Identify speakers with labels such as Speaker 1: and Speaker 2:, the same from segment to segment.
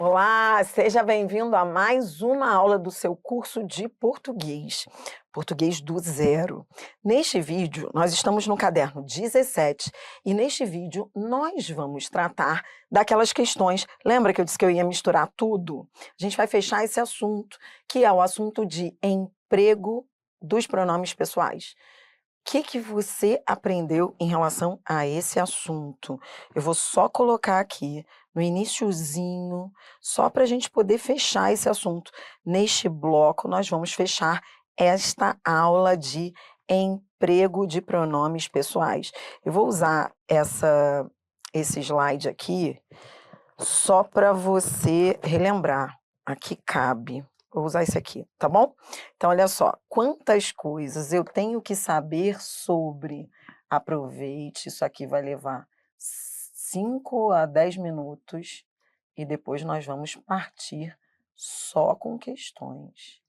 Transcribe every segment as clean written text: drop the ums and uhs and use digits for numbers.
Speaker 1: Olá, seja bem-vindo a mais uma aula do seu curso de português, português do zero. Neste vídeo, nós estamos no caderno 17 e neste vídeo nós vamos tratar daquelas questões. Lembra que eu disse que eu ia misturar tudo? A gente vai fechar esse assunto, que é o assunto de emprego dos pronomes pessoais. O que você aprendeu em relação a esse assunto? Eu vou só colocar aqui no iniciozinho, só para a gente poder fechar esse assunto. Neste bloco, nós vamos fechar esta aula de emprego de pronomes pessoais. Eu vou usar esse slide aqui só para você relembrar. Aqui cabe. Vou usar esse aqui, tá bom? Então, olha só, quantas coisas eu tenho que saber sobre. Aproveite, isso aqui vai levar 5 a 10 minutos e depois nós vamos partir só com questões.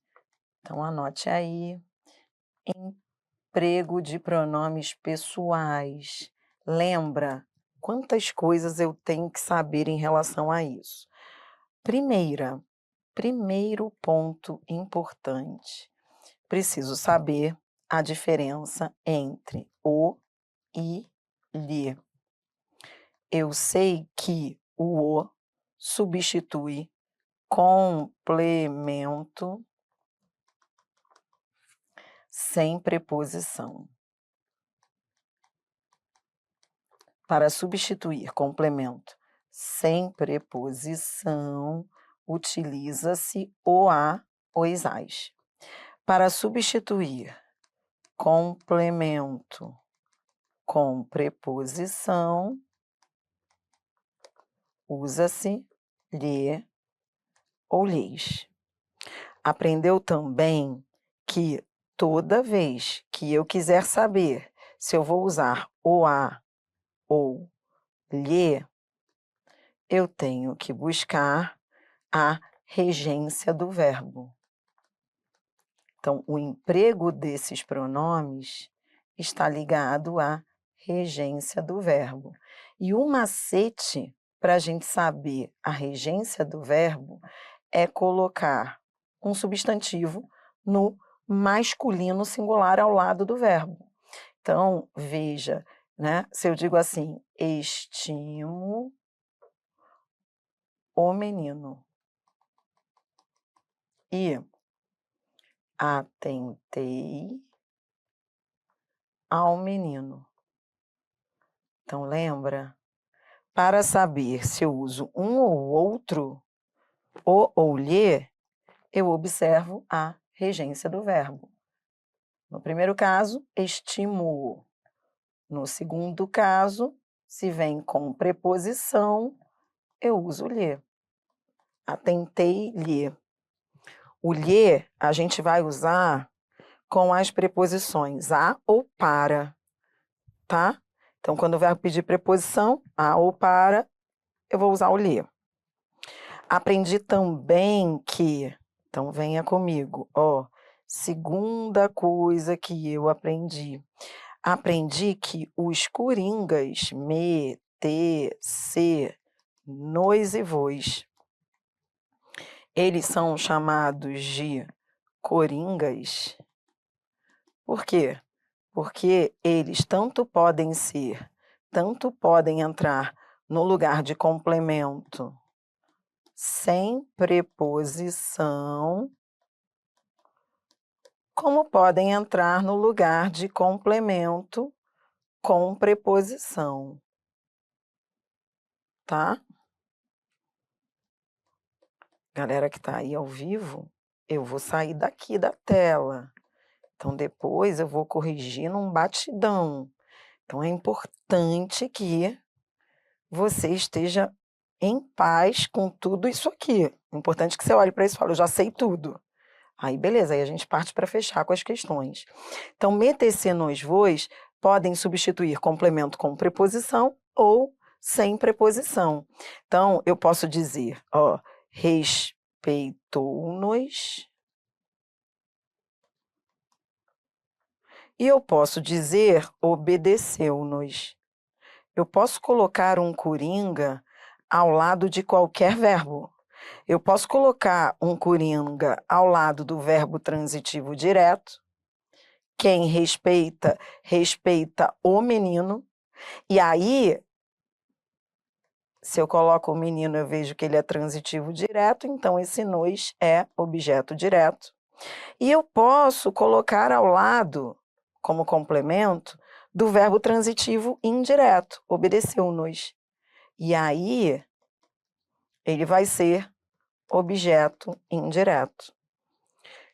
Speaker 1: Então, anote aí. Emprego de pronomes pessoais. Lembra quantas coisas eu tenho que saber em relação a isso? Primeiro ponto importante. Preciso saber a diferença entre o e lhe. Eu sei que o substitui complemento sem preposição. Para substituir complemento sem preposição, utiliza-se o a, os as. Para substituir complemento com preposição, usa-se lhe ou lhes. Aprendeu também que toda vez que eu quiser saber se eu vou usar o a ou lhe, eu tenho que buscar a regência do verbo. Então, o emprego desses pronomes está ligado à regência do verbo. E o macete para a gente saber a regência do verbo é colocar um substantivo no masculino singular ao lado do verbo. Então, veja, né? Se eu digo assim, estimo o menino e atentei ao menino. Então, lembra? Para saber se eu uso um ou outro, o ou lhe, eu observo a regência do verbo. No primeiro caso, estimo. No segundo caso, se vem com preposição, eu uso lhe. Atentei-lhe. O lhe a gente vai usar com as preposições a ou para, tá? Então, quando o verbo pedir preposição, a ou para, eu vou usar o lhe. Aprendi também que, então venha comigo, ó, segunda coisa que eu aprendi. Aprendi que os coringas, me, te, se, nos e vos, eles são chamados de coringas. Por quê? Porque eles tanto podem entrar no lugar de complemento sem preposição, como podem entrar no lugar de complemento com preposição, tá? Galera que está aí ao vivo, eu vou sair daqui da tela. Então, depois eu vou corrigir num batidão. Então, é importante que você esteja em paz com tudo isso aqui. É importante que você olhe para isso e fale, eu já sei tudo. Aí, beleza, aí a gente parte para fechar com as questões. Então, me, te, se, nos, vos podem substituir complemento com preposição ou sem preposição. Então, eu posso dizer, ó, respeitou-nos. E eu posso dizer obedeceu-nos. Eu posso colocar um coringa ao lado de qualquer verbo. Eu posso colocar um coringa ao lado do verbo transitivo direto. Quem respeita, respeita o menino. E aí, se eu coloco o menino, eu vejo que ele é transitivo direto, então esse nós é objeto direto. E eu posso colocar ao lado, como complemento, do verbo transitivo indireto, obedeceu-nos. E aí, ele vai ser objeto indireto.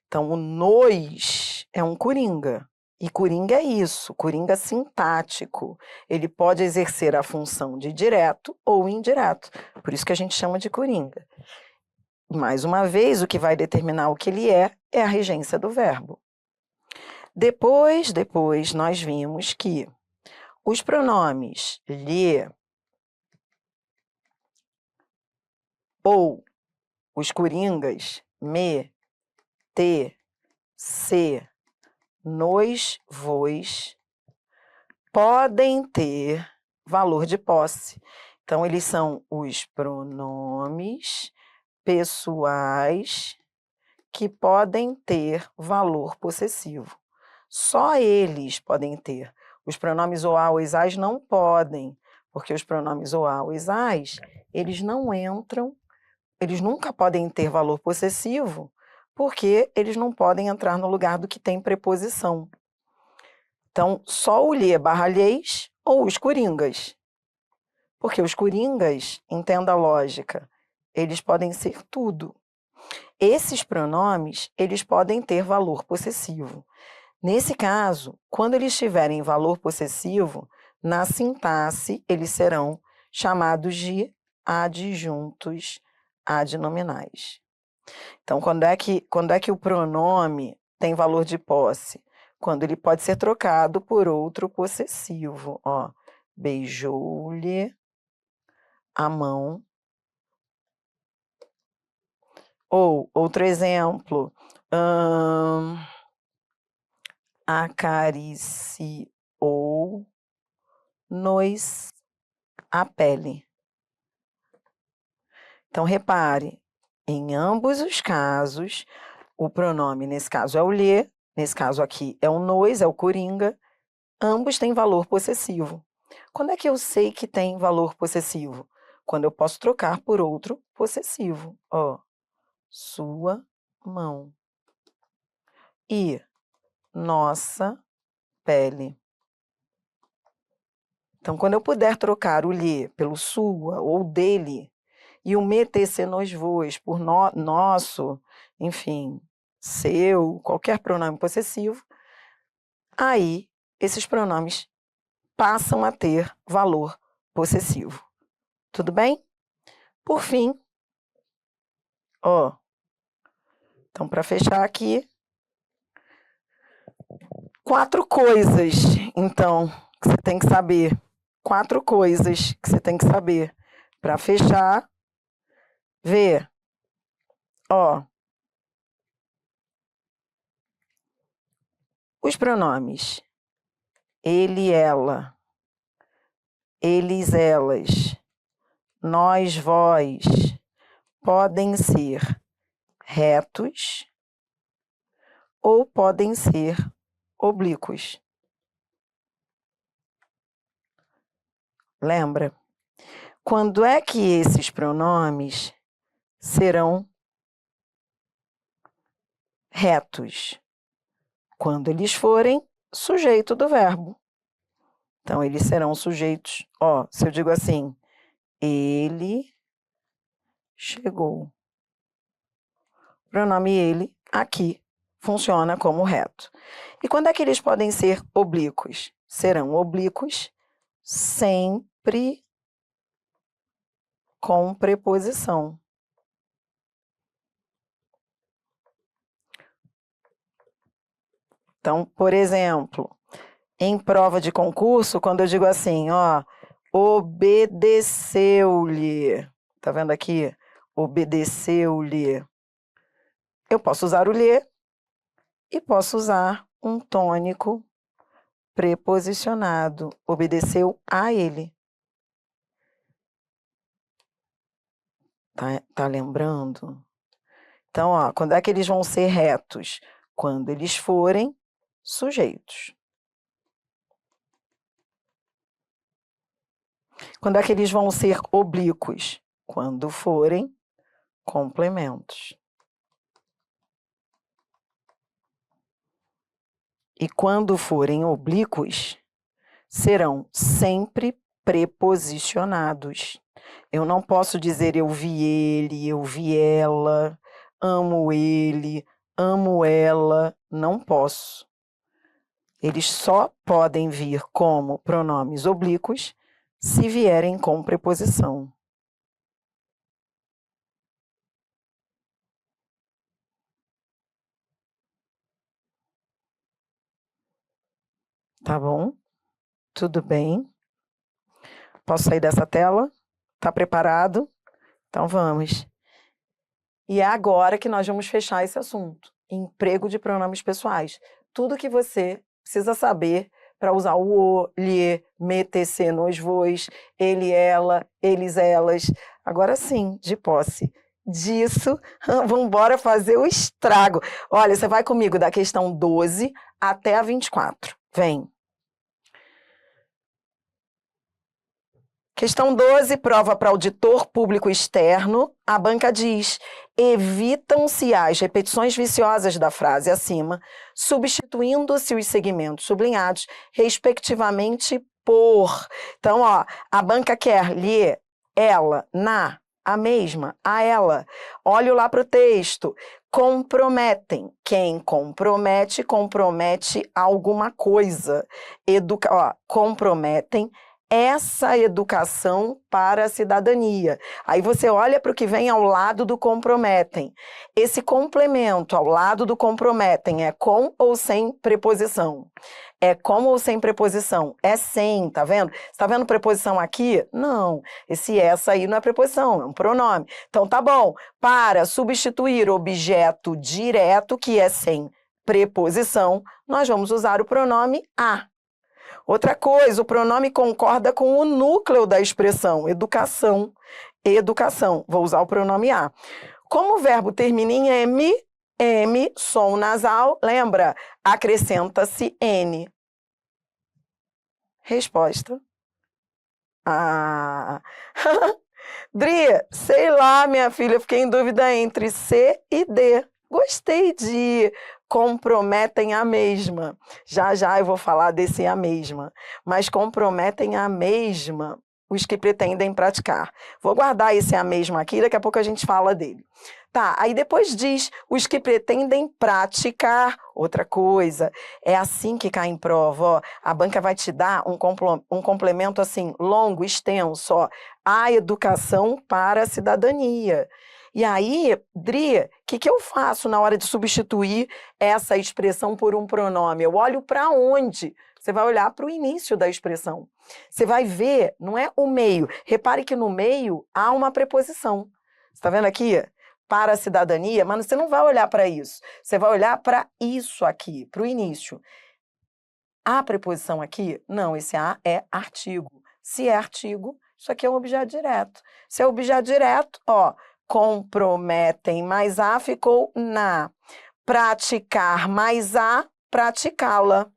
Speaker 1: Então, o nos é um coringa. E coringa é isso, coringa sintático. Ele pode exercer a função de direto ou indireto. Por isso que a gente chama de coringa. Mais uma vez, o que vai determinar o que ele é a regência do verbo. Depois, nós vimos que os pronomes lhe ou os coringas me, te, se, nos, vos, podem ter valor de posse. Então, eles são os pronomes pessoais que podem ter valor possessivo. Só eles podem ter. Os pronomes oá ou isais não podem, porque os pronomes oá ou isais, eles não entram, eles nunca podem ter valor possessivo, porque eles não podem entrar no lugar do que tem preposição. Então, só o lhe barra lhes ou os coringas. Porque os coringas, entenda a lógica, eles podem ser tudo. Esses pronomes, eles podem ter valor possessivo. Nesse caso, quando eles tiverem valor possessivo, na sintaxe, eles serão chamados de adjuntos adnominais. Então, quando é que o pronome tem valor de posse? Quando ele pode ser trocado por outro possessivo. Ó, beijou-lhe a mão. Ou, outro exemplo, acariciou-nos a pele. Então, repare, em ambos os casos, o pronome, nesse caso, é o lhe, nesse caso aqui é o nos, é o coringa, ambos têm valor possessivo. Quando é que eu sei que tem valor possessivo? Quando eu posso trocar por outro possessivo. Ó, sua mão. E nossa pele. Então, quando eu puder trocar o lhe pelo sua ou dele, e o me, te, se, nos, vos por nosso, enfim, seu, qualquer pronome possessivo, aí esses pronomes passam a ter valor possessivo. Tudo bem? Por fim, ó, então para fechar aqui, 4 coisas, então, que você tem que saber. 4 coisas que você tem que saber para fechar. Vê, ó, os pronomes ele, ela, eles, elas, nós, vós, podem ser retos ou podem ser oblíquos. Lembra? Quando é que esses pronomes serão retos? Quando eles forem sujeito do verbo. Então, eles serão sujeitos. Ó, se eu digo assim, ele chegou. O pronome ele, aqui, funciona como reto. E quando é que eles podem ser oblíquos? Serão oblíquos sempre com preposição. Então, por exemplo, em prova de concurso, quando eu digo assim, ó, obedeceu-lhe, tá vendo aqui? Obedeceu-lhe. Eu posso usar o lhe e posso usar um tônico preposicionado. Obedeceu a ele. Tá lembrando? Então, ó, quando é que eles vão ser retos? Quando eles forem sujeitos. Quando é que eles vão ser oblíquos? Quando forem complementos. E quando forem oblíquos, serão sempre preposicionados. Eu não posso dizer eu vi ele, eu vi ela, amo ele, amo ela, não posso. Eles só podem vir como pronomes oblíquos se vierem com preposição. Tá bom? Tudo bem? Posso sair dessa tela? Tá preparado? Então vamos. E é agora que nós vamos fechar esse assunto. Emprego de pronomes pessoais. Tudo que você precisa saber para usar o o, lhe, me, tc nos voos, ele, ela, eles, elas. Agora sim, de posse disso, vamos embora fazer o estrago. Olha, você vai comigo da questão 12 até a 24. Vem. Questão 12, prova para auditor público externo. A banca diz: evitam-se as repetições viciosas da frase acima, substituindo-se os segmentos sublinhados, respectivamente, por. Então, ó, a banca quer lhe, ela, na, a mesma, a ela. Olho lá para o texto. Comprometem. Quem compromete, compromete alguma coisa. Comprometem essa educação para a cidadania. Aí você olha para o que vem ao lado do comprometem. Esse complemento ao lado do comprometem é com ou sem preposição? É com ou sem preposição? É sem, tá vendo? Você tá vendo preposição aqui? Não. Essa aí não é preposição, é um pronome. Então tá bom. Para substituir objeto direto, que é sem preposição, nós vamos usar o pronome a. Outra coisa, o pronome concorda com o núcleo da expressão, educação, educação. Vou usar o pronome a. Como o verbo termina em M, som nasal, lembra? Acrescenta-se N. Resposta. Ah. Dri, sei lá, minha filha, fiquei em dúvida entre C e D. Gostei de comprometem a mesma. Já já eu vou falar desse a mesma. Mas comprometem a mesma os que pretendem praticar. Vou guardar esse a mesma aqui, daqui a pouco a gente fala dele. Tá, aí depois diz os que pretendem praticar outra coisa. É assim que cai em prova, ó. A banca vai te dar um complemento assim, longo, extenso, ó. A educação para a cidadania. E aí, Dri, o que eu faço na hora de substituir essa expressão por um pronome? Eu olho para onde? Você vai olhar para o início da expressão. Você vai ver, não é o meio. Repare que no meio há uma preposição. Você está vendo aqui? Para a cidadania, mas você não vai olhar para isso. Você vai olhar para isso aqui, para o início. A preposição aqui? Não, esse a é artigo. Se é artigo, isso aqui é um objeto direto. Se é objeto direto, ó, comprometem mais a ficou na. Praticar mais a, praticá-la.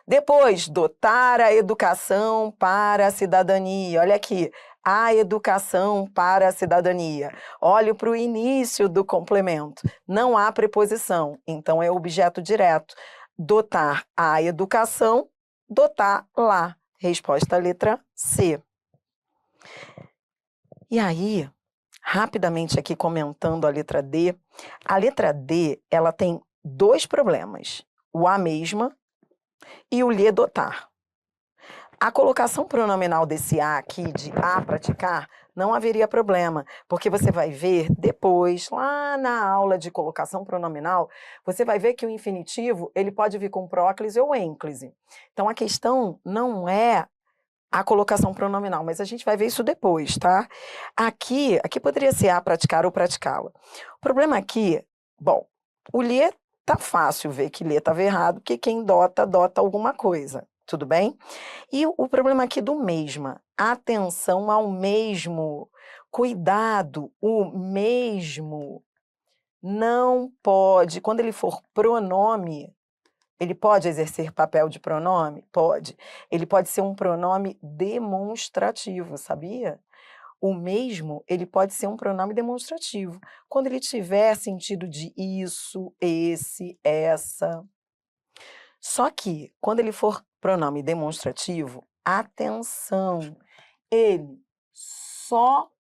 Speaker 1: Depois, dotar a educação para a cidadania. Olha aqui, a educação para a cidadania. Olho para o início do complemento. Não há preposição, então é objeto direto. Dotar a educação, dotar lá. Resposta letra C. E aí, rapidamente aqui comentando a letra D. A letra D, ela tem dois problemas. O a mesma e o lhe dotar. A colocação pronominal desse a aqui, de a praticar, não haveria problema, porque você vai ver depois, lá na aula de colocação pronominal, você vai ver que o infinitivo, ele pode vir com próclise ou ênclise. Então, a questão não é a colocação pronominal, mas a gente vai ver isso depois, tá? Aqui poderia ser a praticar ou praticá-la. O problema aqui, bom, o lhe tá fácil ver que lhe estava errado, porque quem dota, dota alguma coisa, tudo bem? E o problema aqui do mesma, Atenção ao mesmo. Cuidado, o mesmo não pode, quando ele for pronome, ele pode exercer papel de pronome? Pode. Ele pode ser um pronome demonstrativo, sabia? O mesmo, ele pode ser um pronome demonstrativo, quando ele tiver sentido de isso, esse, essa. Só que, quando ele for pronome demonstrativo, atenção, ele só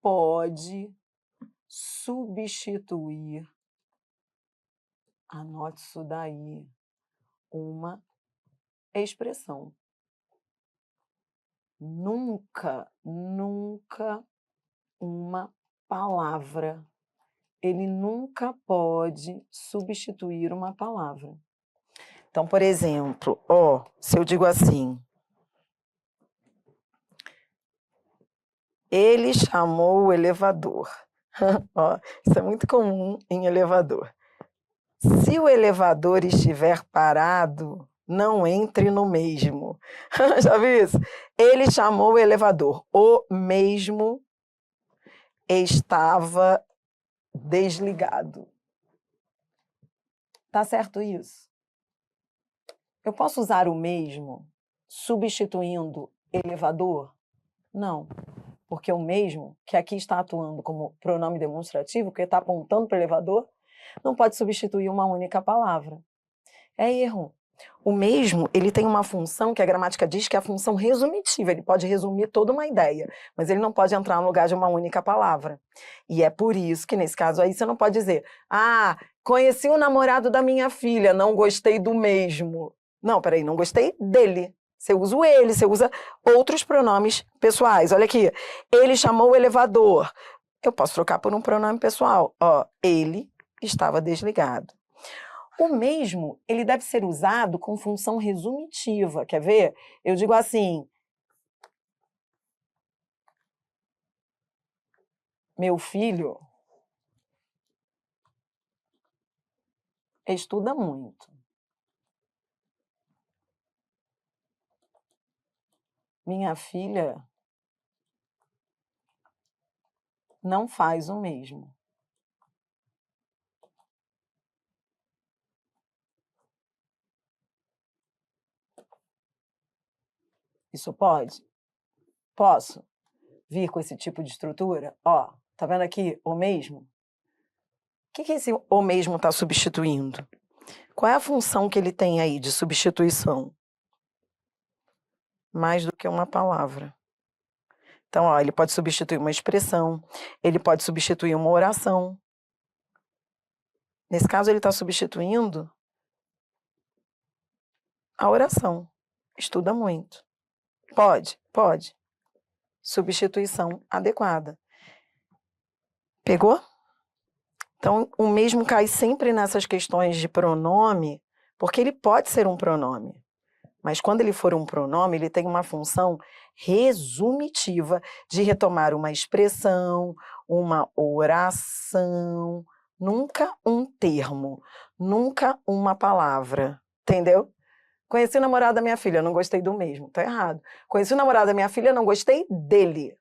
Speaker 1: pode substituir, anote isso daí, uma expressão. Nunca, nunca uma palavra. Ele nunca pode substituir uma palavra. Então, por exemplo, se eu digo assim, ele chamou o elevador. Isso é muito comum em elevador. Se o elevador estiver parado, não entre no mesmo. Já viu isso? Ele chamou o elevador. O mesmo estava desligado. Tá certo isso? Eu posso usar o mesmo substituindo elevador? Não, porque o mesmo, que aqui está atuando como pronome demonstrativo, que está apontando para o elevador, não pode substituir uma única palavra. É erro. O mesmo, ele tem uma função que a gramática diz que é a função resumitiva, ele pode resumir toda uma ideia, mas ele não pode entrar no lugar de uma única palavra. E é por isso que, nesse caso aí, você não pode dizer, conheci o namorado da minha filha, não gostei do mesmo. Não, peraí, não gostei dele. Você usa o ele, você usa outros pronomes pessoais. Olha aqui, ele chamou o elevador. Eu posso trocar por um pronome pessoal. Ele estava desligado. O mesmo, ele deve ser usado com função resumitiva. Quer ver? Eu digo assim, meu filho estuda muito. Minha filha não faz o mesmo. Isso pode? Posso vir com esse tipo de estrutura? Tá vendo aqui o mesmo? O que esse o mesmo está substituindo? Qual é a função que ele tem aí de substituição? Mais do que uma palavra. Então, ele pode substituir uma expressão, ele pode substituir uma oração. Nesse caso, ele está substituindo a oração. Estuda muito. Pode. Substituição adequada. Pegou? Então, o mesmo cai sempre nessas questões de pronome, porque ele pode ser um pronome. Mas quando ele for um pronome, ele tem uma função resumitiva de retomar uma expressão, uma oração, nunca um termo, nunca uma palavra. Entendeu? Conheci o namorado da minha filha, não gostei do mesmo. Tá errado. Conheci o namorado da minha filha, não gostei dele.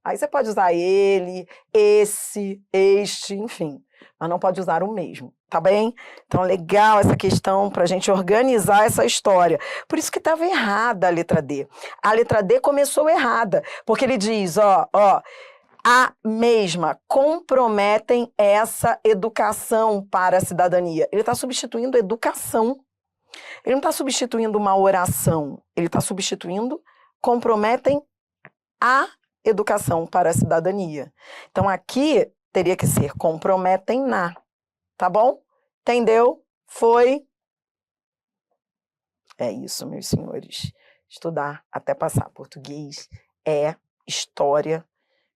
Speaker 1: Aí você pode usar ele, esse, este, enfim. Mas não pode usar o mesmo, tá bem? Então, legal essa questão para a gente organizar essa história. Por isso que estava errada a letra D. A letra D começou errada, porque ele diz, a mesma, comprometem essa educação para a cidadania. Ele está substituindo educação. Ele não está substituindo uma oração, ele está substituindo, comprometem a educação para a cidadania. Então, aqui teria que ser comprometem na, tá bom? Entendeu? Foi? É isso, meus senhores. Estudar até passar português é história.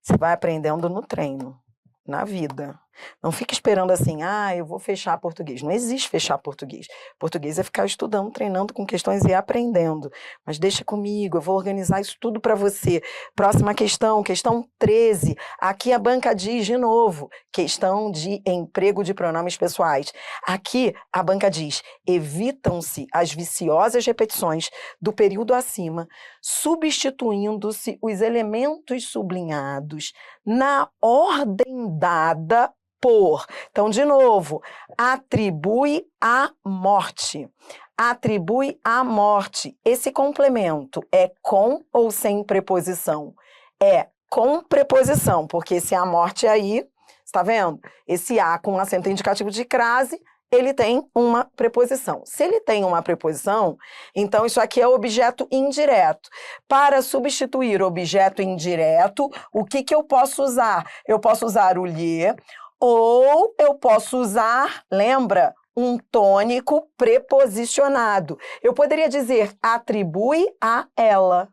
Speaker 1: Você vai aprendendo no treino, na vida. Não fica esperando assim, eu vou fechar português. Não existe fechar português. Português é ficar estudando, treinando com questões e aprendendo. Mas deixa comigo, eu vou organizar isso tudo para você. Próxima questão, questão 13. Aqui a banca diz de novo, questão de emprego de pronomes pessoais. Aqui a banca diz, evitam-se as viciosas repetições do período acima, substituindo-se os elementos sublinhados na ordem dada por. Então, de novo, atribui à morte. Atribui à morte. Esse complemento é com ou sem preposição? É com preposição, porque esse à morte aí, está vendo? Esse a com acento indicativo de crase, ele tem uma preposição. Se ele tem uma preposição, então isso aqui é objeto indireto. Para substituir objeto indireto, o que eu posso usar? Eu posso usar o lhe, ou eu posso usar, lembra, um tônico preposicionado. Eu poderia dizer atribui a ela.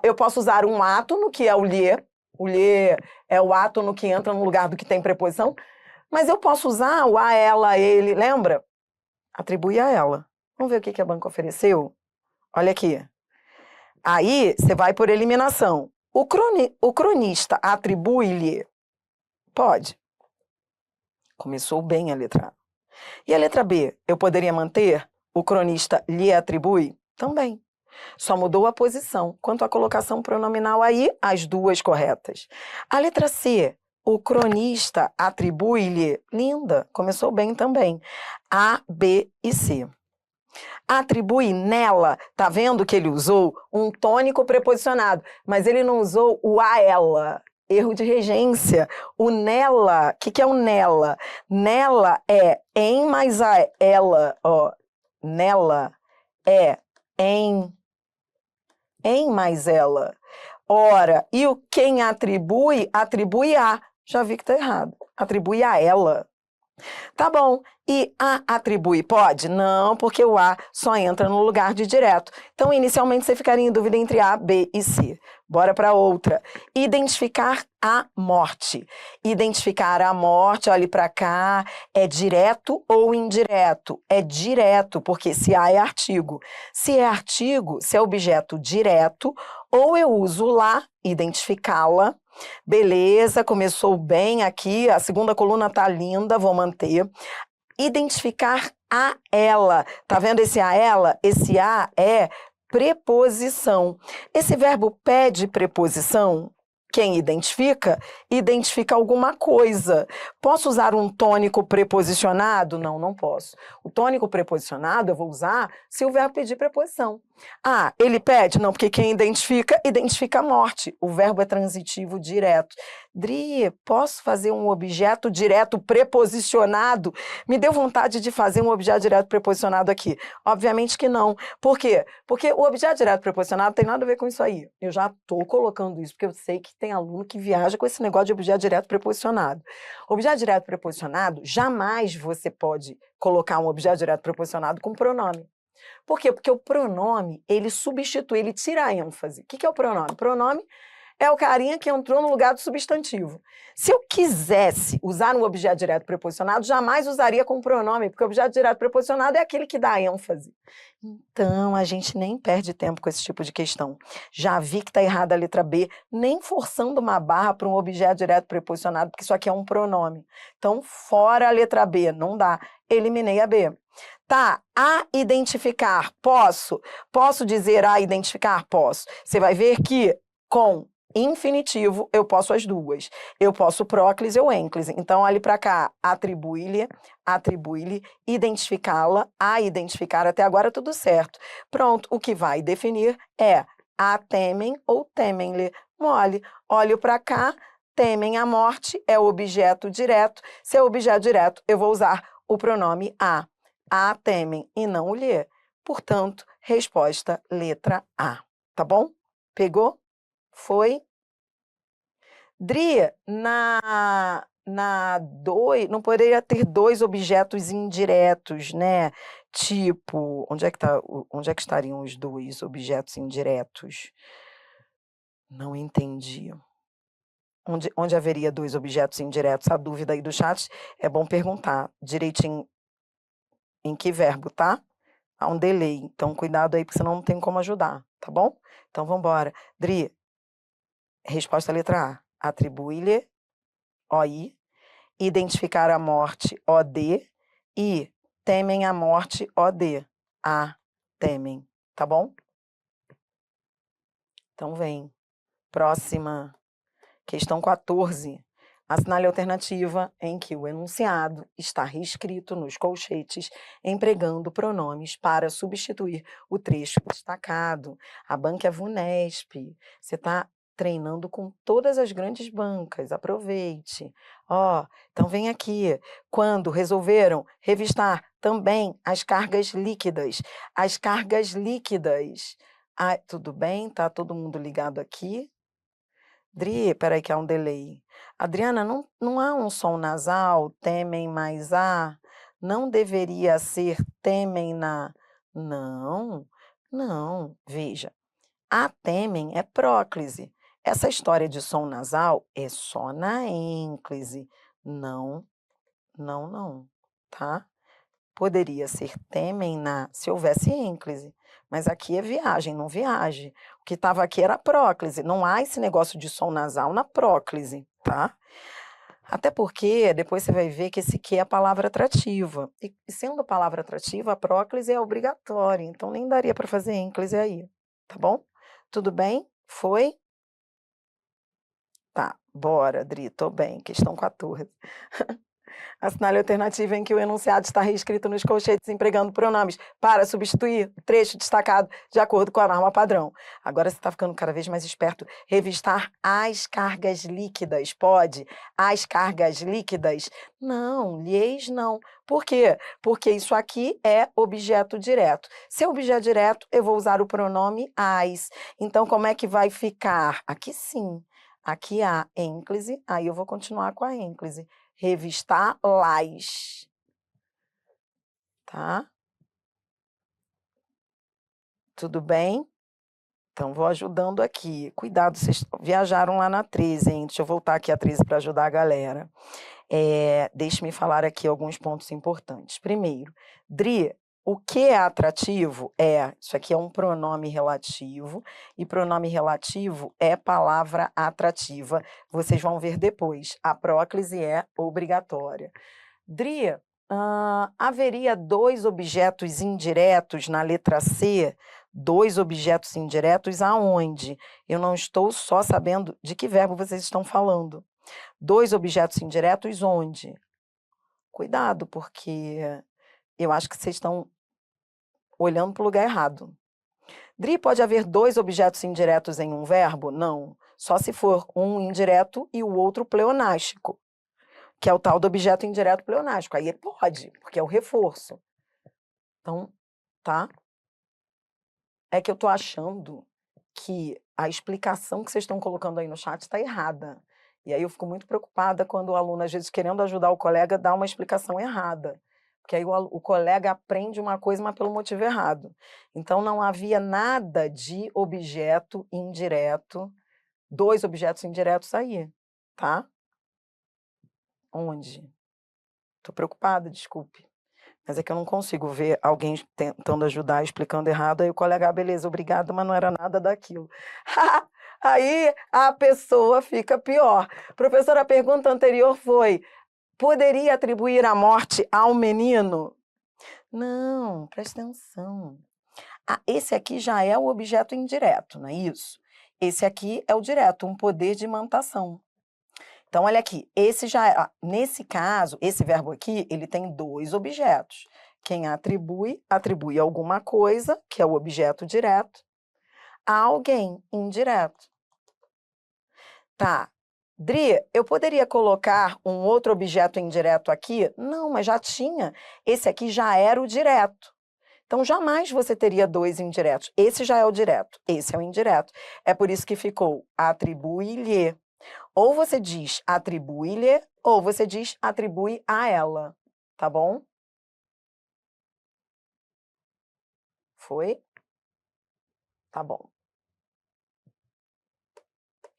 Speaker 1: Eu posso usar um átono, que é o lhe. O lhe é o átono que entra no lugar do que tem preposição. Mas eu posso usar o a ela, ele, lembra? Atribui a ela. Vamos ver o que a banca ofereceu? Olha aqui. Aí, você vai por eliminação. O cronista atribui-lhe? Pode. Começou bem a letra A. E a letra B? Eu poderia manter? O cronista lhe atribui? Também. Só mudou a posição. Quanto à colocação pronominal aí, as duas corretas. A letra C? O cronista atribui-lhe? Linda, começou bem também. A, B e C. Atribui nela, tá vendo que ele usou um tônico preposicionado, mas ele não usou o a ela. Erro de regência. O nela, o que é o nela? Nela é em mais a ela, nela é em mais ela. Ora, e o quem atribui, atribui a. Já vi que tá errado. Atribui a ela. Tá bom. E a atribui pode? Não, porque o a só entra no lugar de direto. Então, inicialmente, você ficaria em dúvida entre a, b e c. Bora para outra. Identificar a morte. Identificar a morte, olhe para cá, é direto ou indireto? É direto, porque se a é artigo. Se é artigo, se é objeto direto, ou eu uso lá, identificá-la. Beleza, começou bem aqui, a segunda coluna tá linda, vou manter. Identificar a ela. Tá vendo esse a ela? Esse a é preposição. Esse verbo pede preposição. Quem identifica, identifica alguma coisa. Posso usar um tônico preposicionado? Não, não posso. O tônico preposicionado eu vou usar se o verbo pedir preposição. Ele pede? Não, porque quem identifica, identifica a morte. O verbo é transitivo direto. Dri, posso fazer um objeto direto preposicionado? Me deu vontade de fazer um objeto direto preposicionado aqui. Obviamente que não. Por quê? Porque o objeto direto preposicionado tem nada a ver com isso aí. Eu já estou colocando isso, porque eu sei que tem aluno que viaja com esse negócio de objeto direto preposicionado. Objeto direto preposicionado, jamais você pode colocar um objeto direto preposicionado com pronome. Por quê? Porque o pronome, ele substitui, ele tira a ênfase. O que é o pronome? Pronome é o carinha que entrou no lugar do substantivo. Se eu quisesse usar um objeto direto preposicionado, jamais usaria com pronome, porque o objeto direto preposicionado é aquele que dá ênfase. Então, a gente nem perde tempo com esse tipo de questão. Já vi que está errada a letra B, nem forçando uma barra para um objeto direto preposicionado, porque isso aqui é um pronome. Então, fora a letra B, não dá. Eliminei a B. Tá, a identificar, posso? Posso dizer a identificar? Posso. Você vai ver que com infinitivo eu posso as duas. Eu posso próclise ou ênclise. Então, olhe para cá, atribui-lhe, identificá-la, a identificar, até agora tudo certo. Pronto, o que vai definir é a temem ou temem-lhe. Mole, olho para cá, temem a morte, é o objeto direto. Se é objeto direto, eu vou usar o pronome a. A temem e não o lhe. Portanto, resposta letra A. Tá bom? Pegou? Foi? Dri, na 2, não poderia ter dois objetos indiretos, né? Tipo, onde é que estariam os dois objetos indiretos? Não entendi. onde haveria dois objetos indiretos. A dúvida aí do chat é bom perguntar direitinho em que verbo, tá? Há um delay, então cuidado aí, porque senão não tem como ajudar, tá bom? Então vamos embora. Dri, resposta letra A. Atribui-lhe, OI, identificar a morte, OD, e temem a morte, OD. A, temem, tá bom? Então vem. Próxima. Questão 14. Assinale a alternativa em que o enunciado está reescrito nos colchetes, empregando pronomes para substituir o trecho destacado. A banca é VUNESP. Você está treinando com todas as grandes bancas. Aproveite. Então vem aqui. Quando resolveram revistar também as cargas líquidas. As cargas líquidas. Tudo bem? Tá todo mundo ligado aqui? Dri, peraí que há um delay. Adriana, não há um som nasal, temem mais a? Não deveria ser temem na... Não, não. Veja, a temem é próclise. Essa história de som nasal é só na ênclise. Não, não, não, tá? Poderia ser temem na, se houvesse ênclise, mas aqui é viagem, não viaje. O que estava aqui era próclise, não há esse negócio de som nasal na próclise, tá? Até porque depois você vai ver que esse que é a palavra atrativa. E sendo palavra atrativa, a próclise é obrigatória, então nem daria para fazer ênclise aí, tá bom? Tudo bem? Foi? Tá, bora, Dri, tô bem. Questão 14. Assinale a alternativa em que o enunciado está reescrito nos colchetes empregando pronomes para substituir o trecho destacado de acordo com a norma padrão. Agora você está ficando cada vez mais esperto. Revistar as cargas líquidas. Pode? As cargas líquidas? Não, lhes não. Por quê? Porque isso aqui é objeto direto. Se é objeto direto, eu vou usar o pronome as. Então, como é que vai ficar? Aqui sim. Aqui há ênclise, aí eu vou continuar com a ênclise. Revistar las, tá? Tudo bem? Então, vou ajudando aqui. Cuidado, vocês viajaram lá na 13, hein? Deixa eu voltar aqui a 13 para ajudar a galera. Deixe-me falar aqui alguns pontos importantes. Primeiro, Dri, o que é atrativo? Isso aqui é um pronome relativo, e pronome relativo é palavra atrativa. Vocês vão ver depois. A próclise é obrigatória. Dri, haveria dois objetos indiretos na letra C? Dois objetos indiretos aonde? Eu não estou só sabendo de que verbo vocês estão falando. Dois objetos indiretos onde? Cuidado, porque eu acho que vocês estão olhando para o lugar errado. Dri, pode haver dois objetos indiretos em um verbo? Não. Só se for um indireto e o outro pleonástico, que é o tal do objeto indireto pleonástico. Aí pode, porque é o reforço. Então, tá? É que eu tô achando que a explicação que vocês estão colocando aí no chat está errada. E aí eu fico muito preocupada quando o aluno, às vezes, querendo ajudar o colega, dá uma explicação errada. Porque aí o colega aprende uma coisa, mas pelo motivo errado. Então, não havia nada de objeto indireto, dois objetos indiretos aí, tá? Onde? Tô preocupada, desculpe. Mas é que eu não consigo ver alguém tentando ajudar, explicando errado, aí o colega, beleza, obrigado, mas não era nada daquilo. Aí a pessoa fica pior. Professora, a pergunta anterior foi, poderia atribuir a morte ao menino? Não, presta atenção. Esse aqui já é o objeto indireto, não é isso? Esse aqui é o direto, um poder de imantação. Então, olha aqui, esse já é, nesse caso, esse verbo aqui, ele tem dois objetos. Quem atribui, atribui alguma coisa, que é o objeto direto, a alguém indireto. Tá. Dri, eu poderia colocar um outro objeto indireto aqui? Não, mas já tinha. Esse aqui já era o direto. Então, jamais você teria dois indiretos. Esse já é o direto, esse é o indireto. É por isso que ficou atribui-lhe. Ou você diz atribui-lhe, ou você diz atribui a ela, tá bom? Foi? Tá bom.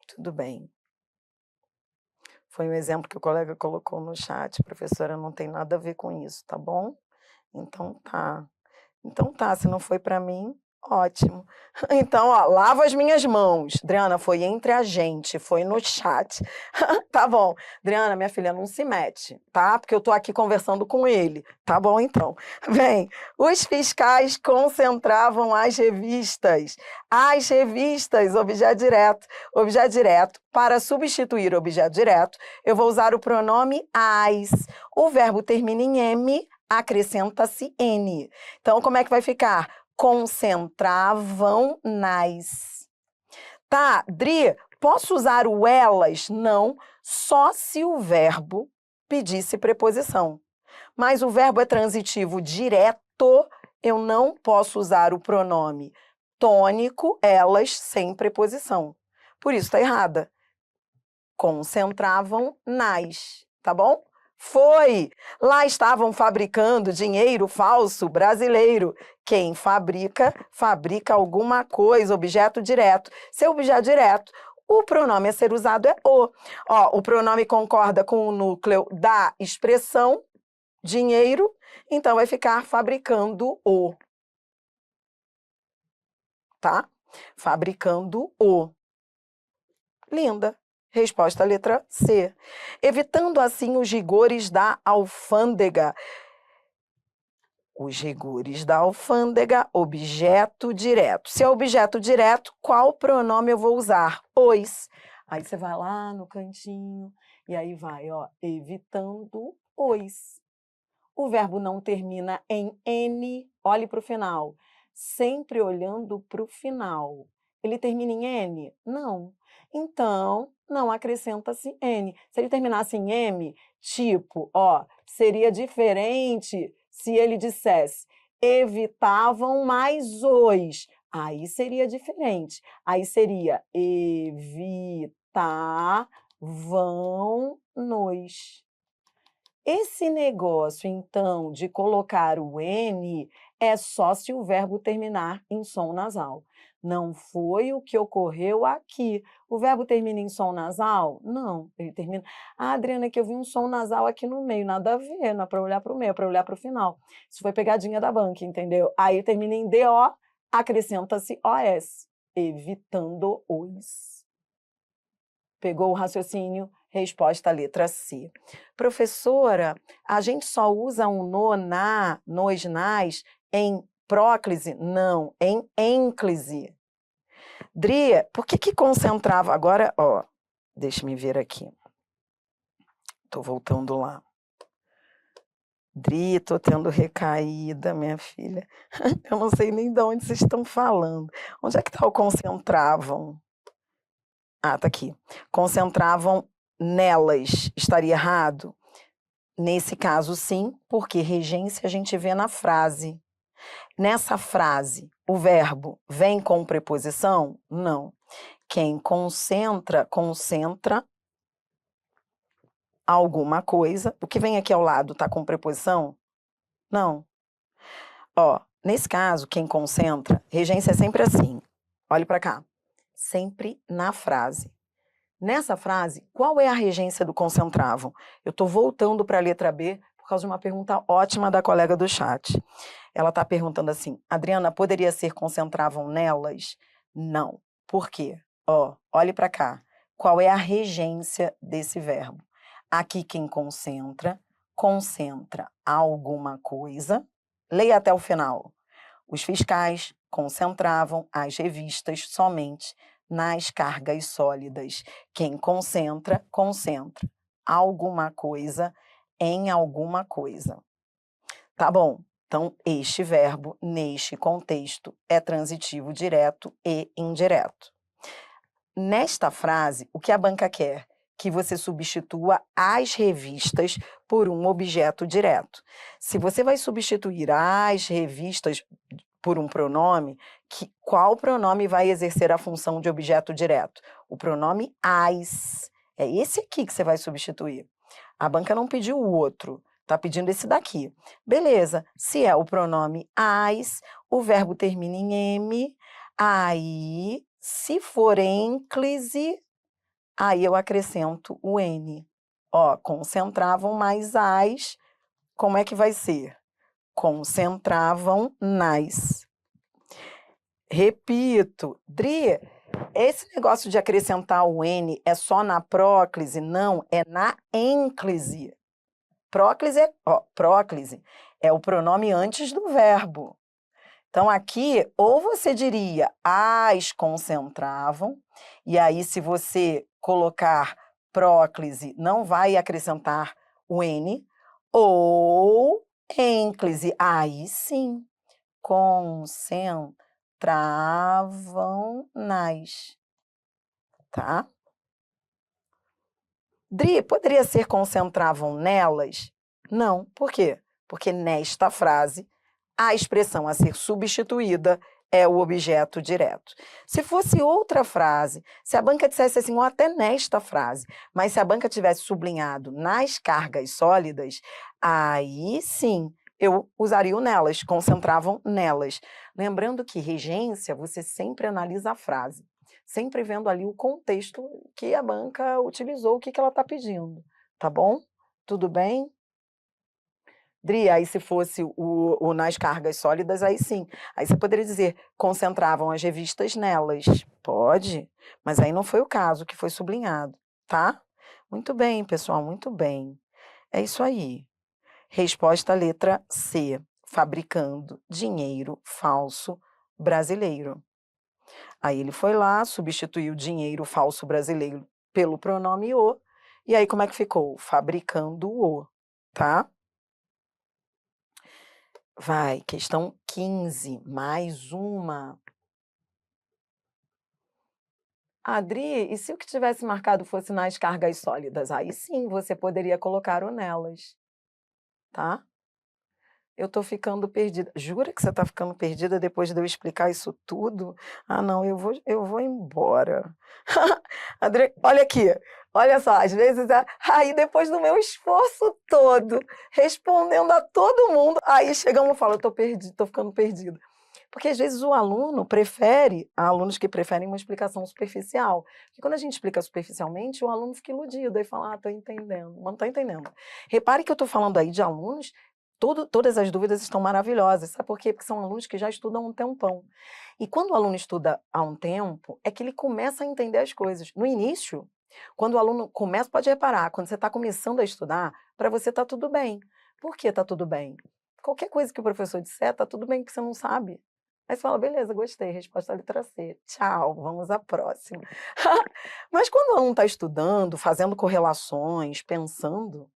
Speaker 1: Tudo bem. Foi um exemplo que o colega colocou no chat, professora, não tem nada a ver com isso, tá bom? Então tá. Então tá, se não foi para mim, ótimo. Então, ó, lavo as minhas mãos. Adriana, foi entre a gente, foi no chat. Tá bom. Adriana, minha filha, não se mete, tá? Porque eu tô aqui conversando com ele. Tá bom, então. Bem, os fiscais concentravam as revistas. As revistas, objeto direto. Objeto direto. Para substituir objeto direto, eu vou usar o pronome as. O verbo termina em M, acrescenta-se N. Então, como é que vai ficar? Concentravam nas. Tá, Dri, posso usar o elas? Não, só se o verbo pedisse preposição. Mas o verbo é transitivo direto, eu não posso usar o pronome tônico, elas, sem preposição. Por isso está errada. Concentravam nas, tá bom? Foi! Lá estavam fabricando dinheiro falso brasileiro. Quem fabrica, fabrica alguma coisa, objeto direto. Se é objeto direto, o pronome a ser usado é o. Ó, o pronome concorda com o núcleo da expressão dinheiro, então vai ficar fabricando o. Tá? Fabricando o. Linda. Resposta letra C. Evitando assim os rigores da alfândega. Os rigores da alfândega, objeto direto. Se é objeto direto, qual pronome eu vou usar? Os. Aí você vai lá no cantinho e aí vai, ó, evitando os. O verbo não termina em N, olhe para o final. Sempre olhando para o final. Ele termina em N? Não. Então, não acrescenta-se N. Se ele terminasse em M, tipo, ó, seria diferente se ele dissesse evitavam mais os. Aí seria diferente. Aí seria evitavam-nos. Esse negócio, então, de colocar o N é só se o verbo terminar em som nasal. Não foi o que ocorreu aqui. O verbo termina em som nasal? Não, ele termina... Ah, Adriana, é que eu vi um som nasal aqui no meio, nada a ver, não é para olhar para o meio, é para olhar para o final. Isso foi pegadinha da banca, entendeu? Aí termina em DO, acrescenta-se OS, evitando os. Pegou o raciocínio? Resposta letra C. Professora, a gente só usa um no, na, nos, nas em próclise? Não, em ênclise. Dri, por que concentrava? Agora, ó, deixa-me ver aqui. Tô voltando lá. Dri, tô tendo recaída, minha filha. Eu não sei nem de onde vocês estão falando. Onde é que tá o concentravam? Ah, tá aqui. Concentravam nelas. Estaria errado? Nesse caso, sim, porque regência a gente vê na frase. Nessa frase, o verbo vem com preposição? Não. Quem concentra, concentra alguma coisa. O que vem aqui ao lado está com preposição? Não. Ó, nesse caso, quem concentra, regência é sempre assim. Olhe para cá. Sempre na frase. Nessa frase, qual é a regência do concentravam? Eu estou voltando para a letra B por causa de uma pergunta ótima da colega do chat. Ela está perguntando assim, Adriana, poderia ser concentravam nelas? Não. Por quê? Ó, olhe para cá. Qual é a regência desse verbo? Aqui quem concentra, concentra alguma coisa. Leia até o final. Os fiscais concentravam as revistas somente nas cargas sólidas. Quem concentra, concentra alguma coisa em alguma coisa. Tá bom? Então, este verbo, neste contexto, é transitivo direto e indireto. Nesta frase, o que a banca quer? Que você substitua as revistas por um objeto direto. Se você vai substituir as revistas por um pronome, qual pronome vai exercer a função de objeto direto? O pronome as. É esse aqui que você vai substituir. A banca não pediu o outro, está pedindo esse daqui. Beleza, se é o pronome as, o verbo termina em M, aí, se for ênclise, aí eu acrescento o N. Ó, concentravam mais as, como é que vai ser? Concentravam nas. Repito, Dri, esse negócio de acrescentar o N é só na próclise? Não, é na ênclise. Próclise é o pronome antes do verbo. Então, aqui, ou você diria as concentravam, e aí, se você colocar próclise, não vai acrescentar o N, ou ênclise, aí sim, concentravam nas, tá? Dri, poderia ser concentravam nelas? Não, por quê? Porque nesta frase, a expressão a ser substituída é o objeto direto. Se fosse outra frase, se a banca dissesse assim, ou até nesta frase, mas se a banca tivesse sublinhado nas cargas sólidas, aí sim eu usaria o nelas, concentravam nelas. Lembrando que regência, você sempre analisa a frase, sempre vendo ali o contexto que a banca utilizou, o que ela está pedindo, tá bom? Tudo bem? Dri, aí se fosse o nas cargas sólidas, aí sim. Aí você poderia dizer, concentravam as revistas nelas. Pode, mas aí não foi o caso, que foi sublinhado, tá? Muito bem, pessoal, muito bem. É isso aí. Resposta letra C. Fabricando dinheiro falso brasileiro. Aí ele foi lá, substituiu dinheiro falso brasileiro pelo pronome o, e aí como é que ficou? Fabricando o, tá? Vai, questão 15, mais uma. Adri, e se o que tivesse marcado fosse nas cargas sólidas? Aí sim, você poderia colocar o nelas, tá? Eu tô ficando perdida. Jura que você tá ficando perdida depois de eu explicar isso tudo? Ah, não, eu vou embora. Adri, olha aqui, olha só, às vezes, aí depois do meu esforço todo, respondendo a todo mundo, aí chegamos e fala, eu tô perdido, tô ficando perdida. Porque às vezes o aluno prefere, há alunos que preferem uma explicação superficial. Porque quando a gente explica superficialmente, o aluno fica iludido, aí fala, tô entendendo, mas não tá entendendo. Repare que eu tô falando aí de alunos, todas as dúvidas estão maravilhosas, sabe por quê? Porque são alunos que já estudam há um tempão. E quando o aluno estuda há um tempo, é que ele começa a entender as coisas. No início, quando o aluno começa, pode reparar, quando você está começando a estudar, para você está tudo bem. Por que está tudo bem? Qualquer coisa que o professor disser, está tudo bem, que você não sabe. Aí você fala, beleza, gostei, resposta à letra C. Tchau, vamos à próxima. Mas quando o aluno está estudando, fazendo correlações, pensando,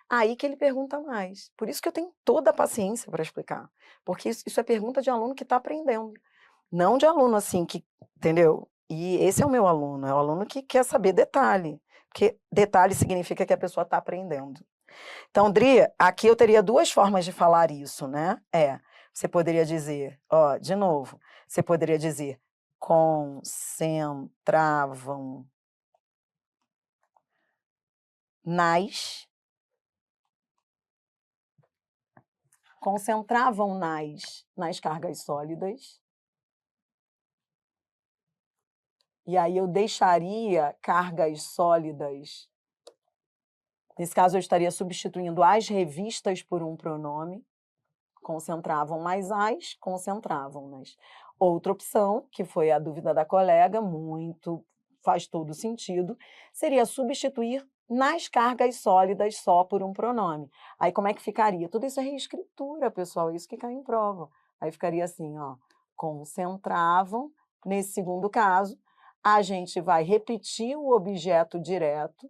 Speaker 1: aí que ele pergunta mais. Por isso que eu tenho toda a paciência para explicar. Porque isso é pergunta de aluno que está aprendendo. Não de aluno assim que, entendeu? E esse é o meu aluno, é o aluno que quer saber detalhe. Porque detalhe significa que a pessoa está aprendendo. Então, Dri, aqui eu teria duas formas de falar isso, né? Você poderia dizer, ó, de novo, você poderia dizer concentravam nas cargas sólidas, e aí eu deixaria cargas sólidas. Nesse caso, eu estaria substituindo as revistas por um pronome. Concentravam mais as, concentravam-nas. Outra opção, que foi a dúvida da colega, faz todo sentido, seria substituir nas cargas sólidas só por um pronome. Aí como é que ficaria? Tudo isso é reescritura, pessoal, isso que cai em prova. Aí ficaria assim, ó, concentravam, nesse segundo caso, a gente vai repetir o objeto direto,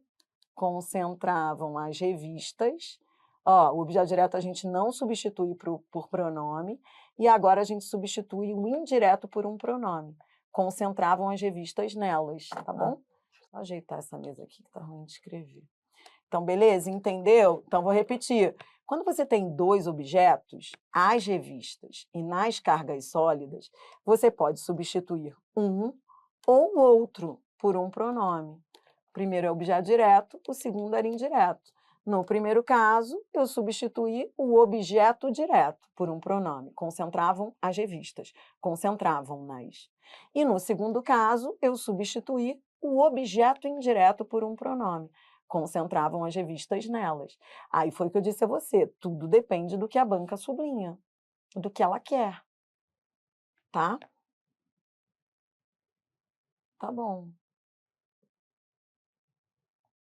Speaker 1: concentravam as revistas. Ó, o objeto direto a gente não substitui por pronome, e agora a gente substitui o indireto por um pronome. Concentravam as revistas nelas, tá bom? Vou ajeitar essa mesa aqui que tá ruim de escrever. Então, beleza? Entendeu? Então, vou repetir. Quando você tem dois objetos, as revistas e nas cargas sólidas, você pode substituir um ou outro por um pronome. O primeiro é objeto direto, o segundo era indireto. No primeiro caso, eu substituí o objeto direto por um pronome. Concentravam as revistas, concentravam-nas. E no segundo caso, eu substituí o objeto indireto por um pronome. concentravam as revistas nelas. Aí foi o que eu disse a você, tudo depende do que a banca sublinha, do que ela quer, tá? Tá bom.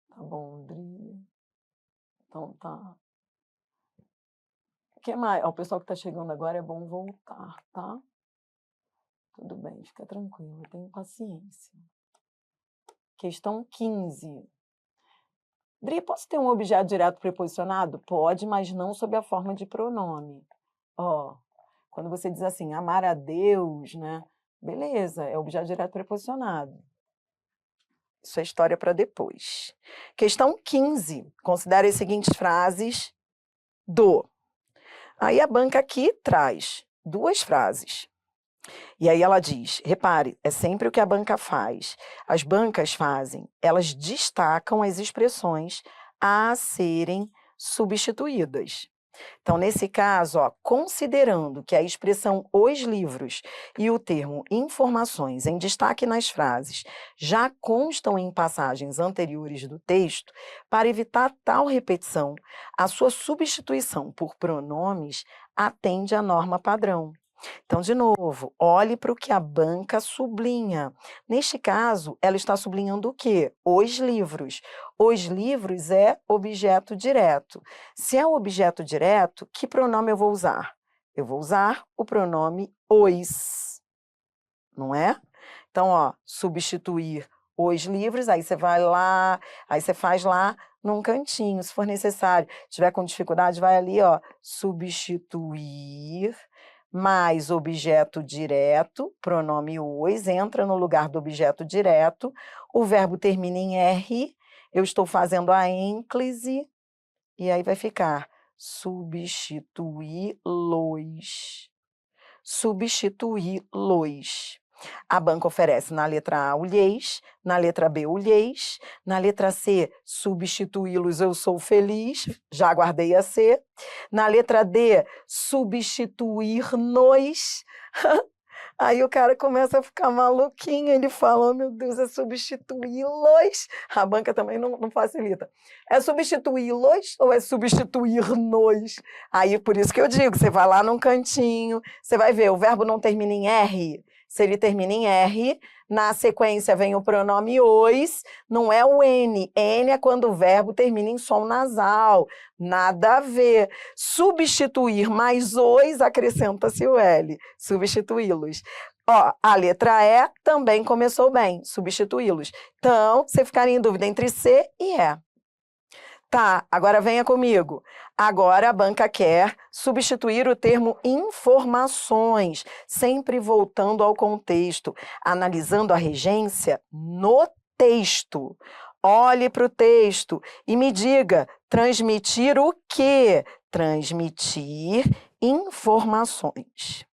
Speaker 1: Tá bom, Dri. Então tá. O que mais? Ó, o pessoal que tá chegando agora é bom voltar, tá? Tudo bem, fica tranquilo, eu tenho paciência. Questão 15. Dri, posso ter um objeto direto preposicionado? Pode, mas não sob a forma de pronome. Ó, quando você diz assim, amar a Deus, né? Beleza, é objeto direto preposicionado. Isso é história para depois. Questão 15. Considere as seguintes frases do. Aí a banca aqui traz 2 frases. E aí ela diz, repare, é sempre o que a banca faz. As bancas fazem, elas destacam as expressões a serem substituídas. Então, nesse caso, ó, considerando que a expressão os livros e o termo informações em destaque nas frases já constam em passagens anteriores do texto, para evitar tal repetição, a sua substituição por pronomes atende à norma padrão. Então, de novo, olhe para o que a banca sublinha. Neste caso, ela está sublinhando o quê? Os livros. Os livros é objeto direto. Se é objeto direto, que pronome eu vou usar? Eu vou usar o pronome os, não é? Então, ó, substituir os livros, aí você vai lá, aí você faz lá num cantinho, se for necessário. Se tiver com dificuldade, vai ali, ó, substituir mais objeto direto, pronome os, entra no lugar do objeto direto, o verbo termina em R, eu estou fazendo a ênclise, e aí vai ficar substituí-los. Substituí-los. A banca oferece na letra A o lhes, na letra B o lhes, na letra C substituí-los eu sou feliz, já guardei a C, na letra D substituir-nos, aí o cara começa a ficar maluquinho, ele fala, oh meu Deus, é substituí-los, a banca também não facilita, é substituí-los ou é substituir-nos? Aí por isso que eu digo, você vai lá num cantinho, você vai ver, o verbo não termina em R, se ele termina em R, na sequência vem o pronome os, não é o N. N é quando o verbo termina em som nasal. Nada a ver. Substituir mais os, acrescenta-se o L. Substituí-los. Ó, a letra E também começou bem. Substituí-los. Então, você ficaria em dúvida entre C e E. Tá, agora venha comigo. Agora a banca quer substituir o termo informações, sempre voltando ao contexto, analisando a regência no texto. Olhe para o texto e me diga, transmitir o quê? Transmitir informações.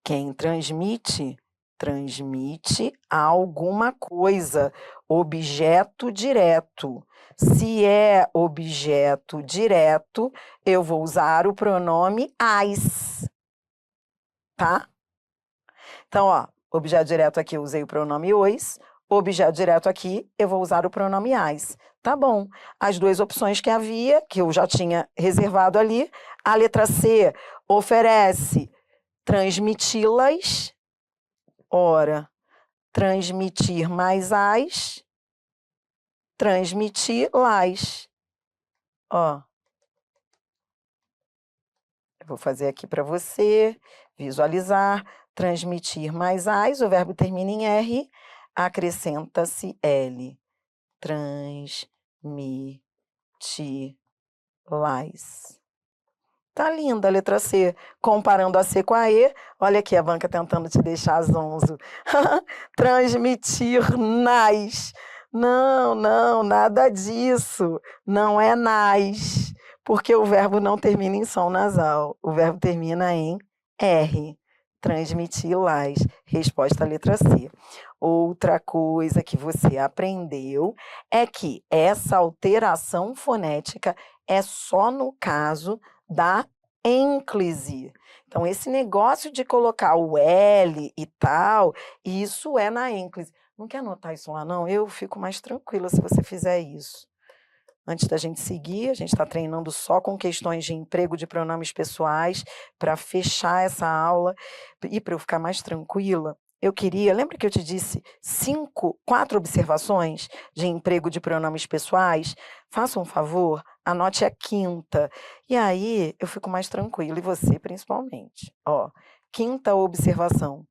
Speaker 1: Quem transmite, transmite alguma coisa, objeto direto. Se é objeto direto, eu vou usar o pronome as, tá? Então, ó, objeto direto aqui eu usei o pronome os, objeto direto aqui eu vou usar o pronome as. Tá bom. As 2 opções que havia, que eu já tinha reservado ali, a letra C oferece transmiti-las, ora, transmitir mais as, transmiti-las. Ó, eu vou fazer aqui para você visualizar, transmitir mais as, o verbo termina em R, acrescenta-se L. Transmiti-las. Tá linda a letra C. Comparando a C com a E, olha aqui a banca tentando te deixar zonzo. Transmitir nas. Não, nada disso. Não é nas, porque o verbo não termina em som nasal. O verbo termina em R. Transmiti-las. Resposta à letra C. Outra coisa que você aprendeu é que essa alteração fonética é só no caso da ênclise. Então, esse negócio de colocar o L e tal, isso é na ênclise. Não quer anotar isso lá, não? Eu fico mais tranquila se você fizer isso. Antes da gente seguir, a gente está treinando só com questões de emprego de pronomes pessoais para fechar essa aula e para eu ficar mais tranquila. Eu queria, lembra que eu te disse 4 observações de emprego de pronomes pessoais? Faça um favor, anote a 5ª. E aí eu fico mais tranquila, e você principalmente. Ó, 5ª observação: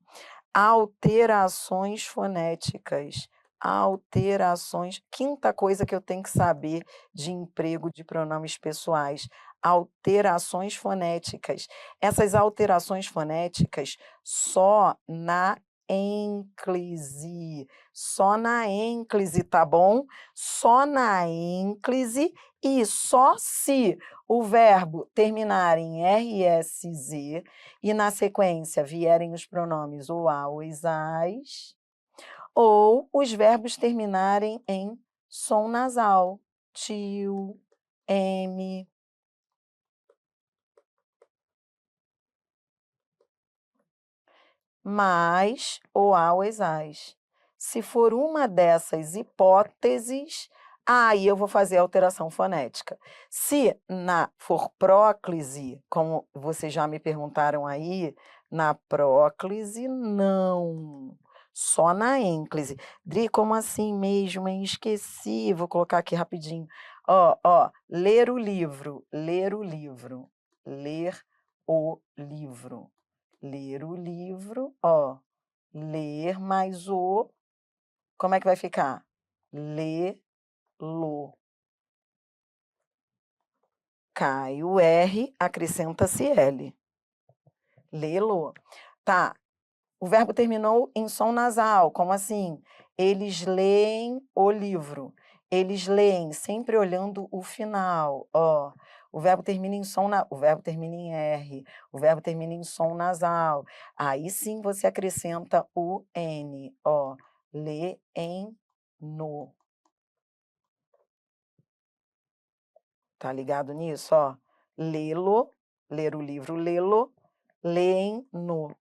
Speaker 1: alterações fonéticas. Alterações. 5ª coisa que eu tenho que saber de emprego de pronomes pessoais: alterações fonéticas. Essas alterações fonéticas só na ênclise. Só na ênclise, tá bom? Só na ênclise e só se o verbo terminar em RSZ e na sequência vierem os pronomes ou a, ou as, ou os verbos terminarem em som nasal, tio, m. Mais ou a, ou as. Se for uma dessas hipóteses, aí eu vou fazer a alteração fonética. Se for próclise, como vocês já me perguntaram aí, na próclise, não. Só na ênclise. Dri, como assim mesmo, hein? Esqueci. Vou colocar aqui rapidinho. Ó, ler o livro, ler o livro, ler o livro. Ler o livro, ó. Ler mais o. Como é que vai ficar? Lê-lo. Cai o R, acrescenta-se L. Lê-lo. Tá. O verbo terminou em som nasal. Como assim? Eles leem o livro. Eles leem, sempre olhando o final. Ó, o verbo termina em o verbo termina em R. O verbo termina em som nasal. Aí sim você acrescenta o N. Ó, lê em no. Tá ligado nisso? Ó, lê-lo, ler o livro, lê-lo, leem no.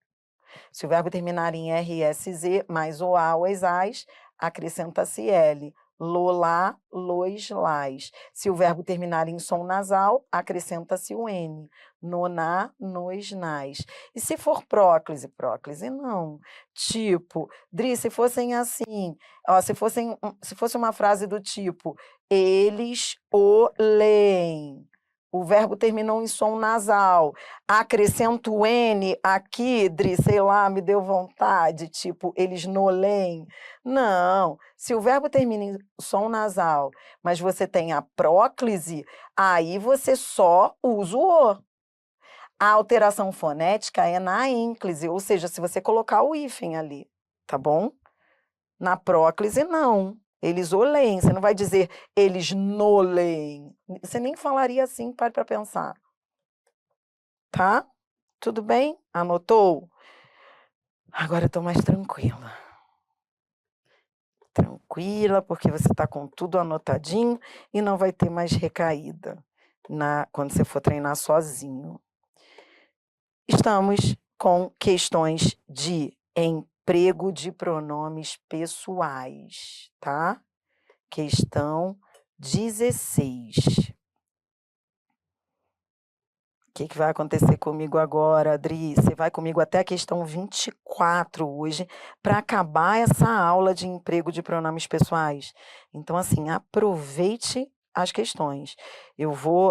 Speaker 1: Se o verbo terminar em RSZ, mais o a, ou as, acrescenta-se L. Lolá, lois, lás. Se o verbo terminar em som nasal, acrescenta-se o N. Noná, nos, nas. E se for próclise? Próclise não. Tipo, Dri, se fossem assim, ó, se fosse uma frase do tipo, eles o leem. O verbo terminou em som nasal. Acrescento o N aqui, Dri, sei lá, me deu vontade, tipo, eles no leem. Não, se o verbo termina em som nasal, mas você tem a próclise, aí você só usa o O. A alteração fonética é na ênclise, ou seja, se você colocar o hífen ali, tá bom? Na próclise, não. Eles o leem, você não vai dizer eles no leem. Você nem falaria assim, pare para pensar. Tá? Tudo bem? Anotou? Agora eu estou mais tranquila. Tranquila, porque você está com tudo anotadinho e não vai ter mais recaída quando você for treinar sozinho. Estamos com questões de emprego de pronomes pessoais, tá? Questão 16. O que vai acontecer comigo agora, Adri? Você vai comigo até a questão 24 hoje, para acabar essa aula de emprego de pronomes pessoais. Então, assim, aproveite as questões.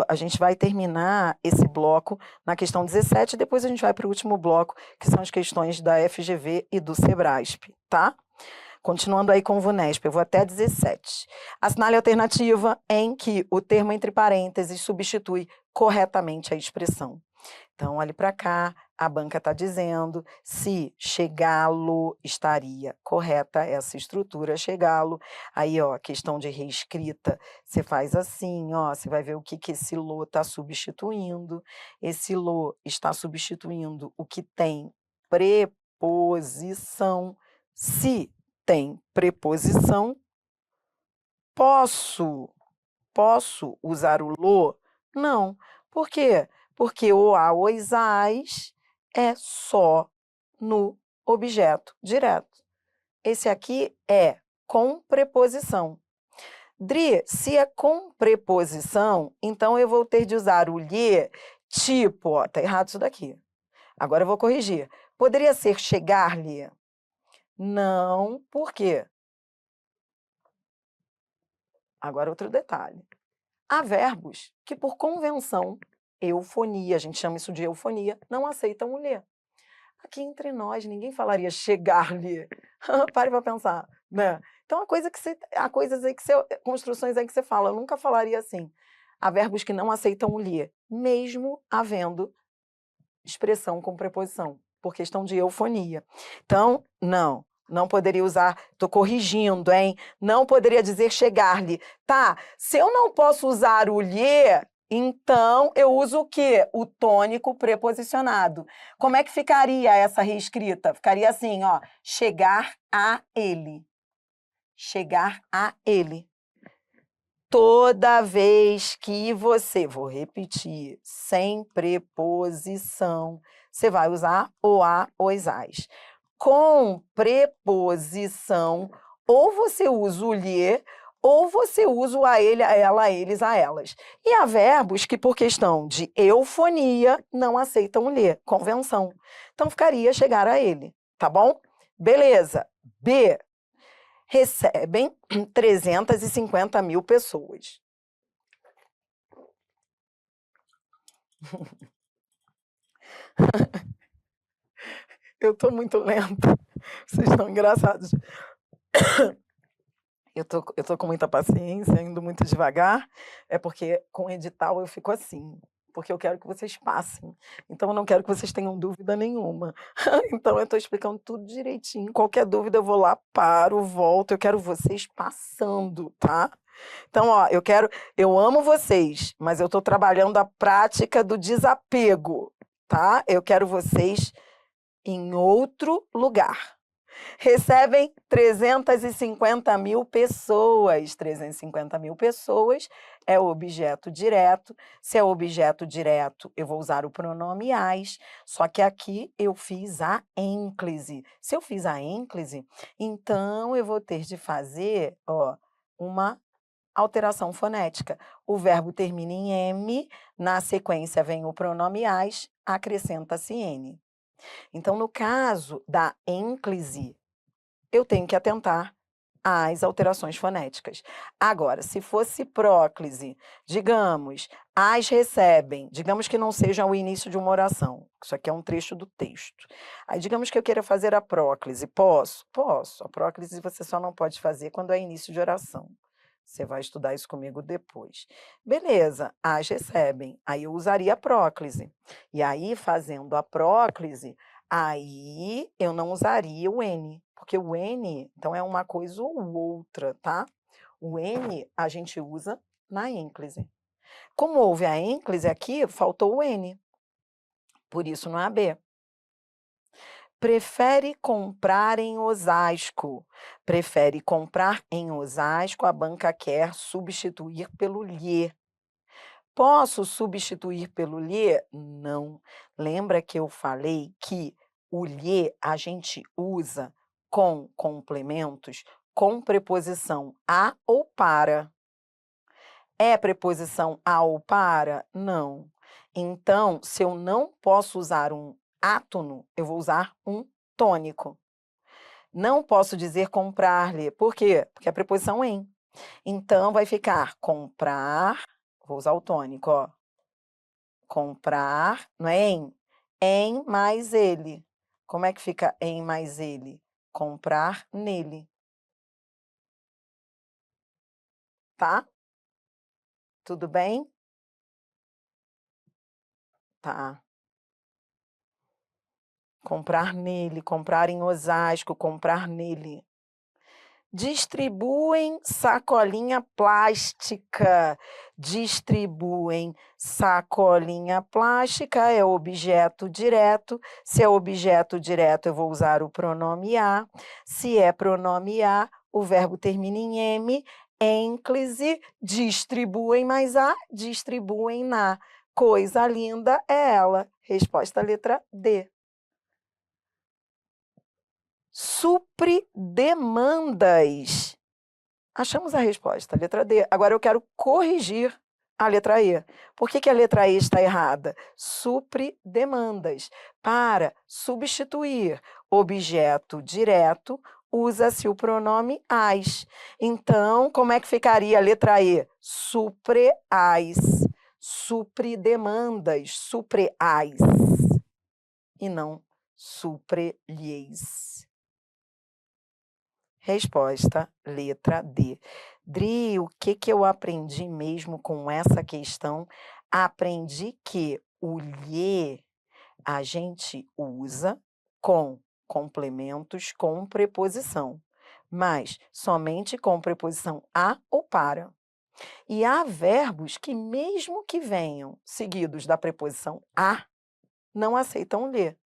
Speaker 1: A gente vai terminar esse bloco na questão 17, e depois a gente vai para o último bloco, que são as questões da FGV e do Sebrasp, tá? Continuando aí com o VUNESP, eu vou até 17. Assinale a alternativa em que o termo entre parênteses substitui corretamente a expressão. Então, olhe para cá, a banca está dizendo se chegá-lo estaria correta essa estrutura, chegá-lo. Aí, ó, questão de reescrita, você faz assim, ó, você vai ver o que esse lo está substituindo. Esse lo está substituindo o que tem preposição. Se tem preposição, posso usar o lo? Não. Por quê? Porque o a, os, as é só no objeto direto. Esse aqui é com preposição. Dri, se é com preposição, então eu vou ter de usar o lhe, tipo, ó, tá errado isso daqui. Agora eu vou corrigir. Poderia ser chegar-lhe? Não, por quê? Agora outro detalhe. Há verbos que, por convenção, eufonia, a gente chama isso de eufonia, não aceitam o lhe. Aqui entre nós, ninguém falaria chegar-lhe. Pare para pensar, né? Então, há coisas aí que construções aí que você fala, eu nunca falaria assim. Há verbos que não aceitam o lhe, mesmo havendo expressão com preposição, por questão de eufonia. Então, não poderia usar, estou corrigindo, hein? Não poderia dizer chegar-lhe. Tá, se eu não posso usar o lhe, então eu uso o quê? O tônico preposicionado. Como é que ficaria essa reescrita? Ficaria assim, ó, chegar a ele. Chegar a ele. Toda vez que você, vou repetir, sem preposição, você vai usar o a, os, as. Com preposição, ou você usa o lhe, ou você usa o a ele, a ela, a eles, a elas. E há verbos que, por questão de eufonia, não aceitam o lhe, convenção. Então, ficaria chegar a ele, tá bom? Beleza. B. Recebem 350 mil pessoas. Eu estou muito lenta. Vocês estão engraçados. Eu tô com muita paciência, indo muito devagar. É porque com o edital eu fico assim. Porque eu quero que vocês passem. Então eu não quero que vocês tenham dúvida nenhuma. Então eu estou explicando tudo direitinho. Qualquer dúvida eu vou lá, paro, volto. Eu quero vocês passando, tá? Então, ó, eu amo vocês, mas eu estou trabalhando a prática do desapego, tá? Eu quero vocês em outro lugar. Recebem 350 mil pessoas. 350 mil pessoas é o objeto direto. Se é o objeto direto, eu vou usar o pronome as, só que aqui eu fiz a ênclise. Se eu fiz a ênclise, então eu vou ter de fazer, ó, uma alteração fonética. O verbo termina em M, na sequência vem o pronome as, acrescenta-se N. Então, no caso da ênclise, eu tenho que atentar às alterações fonéticas. Agora, se fosse próclise, digamos, as recebem, digamos que não seja o início de uma oração, isso aqui é um trecho do texto. Aí, digamos que eu queira fazer a próclise, posso? Posso. A próclise você só não pode fazer quando é início de oração. Você vai estudar isso comigo depois. Beleza, as recebem. Aí eu usaria a próclise. E aí, fazendo a próclise, aí eu não usaria o N, porque o N, então, é uma coisa ou outra, tá? O N a gente usa na ênclise. Como houve a ênclise aqui, faltou o N. Por isso não é a B. Prefere comprar em Osasco. Prefere comprar em Osasco, a banca quer substituir pelo lhe. Posso substituir pelo lhe? Não. Lembra que eu falei que o lhe a gente usa com complementos com preposição a ou para. É preposição a ou para? Não. Então, se eu não posso usar um átono, eu vou usar um tônico. Não posso dizer comprar-lhe. Por quê? Porque é a preposição em. Então, vai ficar comprar, vou usar o tônico, ó. Comprar, não é em mais ele. Como é que fica em mais ele? Comprar nele. Tá? Tudo bem? Tá. Comprar nele, comprar em Osasco, comprar nele. Distribuem sacolinha plástica. Distribuem sacolinha plástica é objeto direto. Se é objeto direto, eu vou usar o pronome a. Se é pronome a, o verbo termina em M. Ênclise, distribuem mais a, distribuem na. Coisa linda é ela. Resposta letra D. supre demandas. Achamos a resposta, letra D. Agora eu quero corrigir a letra E. Por que a letra E está errada? Supre demandas. Para substituir objeto direto, usa-se o pronome as. Então, como é que ficaria a letra E? Supre as. Supre demandas. Supre as. E não supre-lhes. Resposta, letra D. Dri, o que eu aprendi mesmo com essa questão? Aprendi que o lhe a gente usa com complementos com preposição, mas somente com preposição a ou para. E há verbos que, mesmo que venham seguidos da preposição a, não aceitam lhe.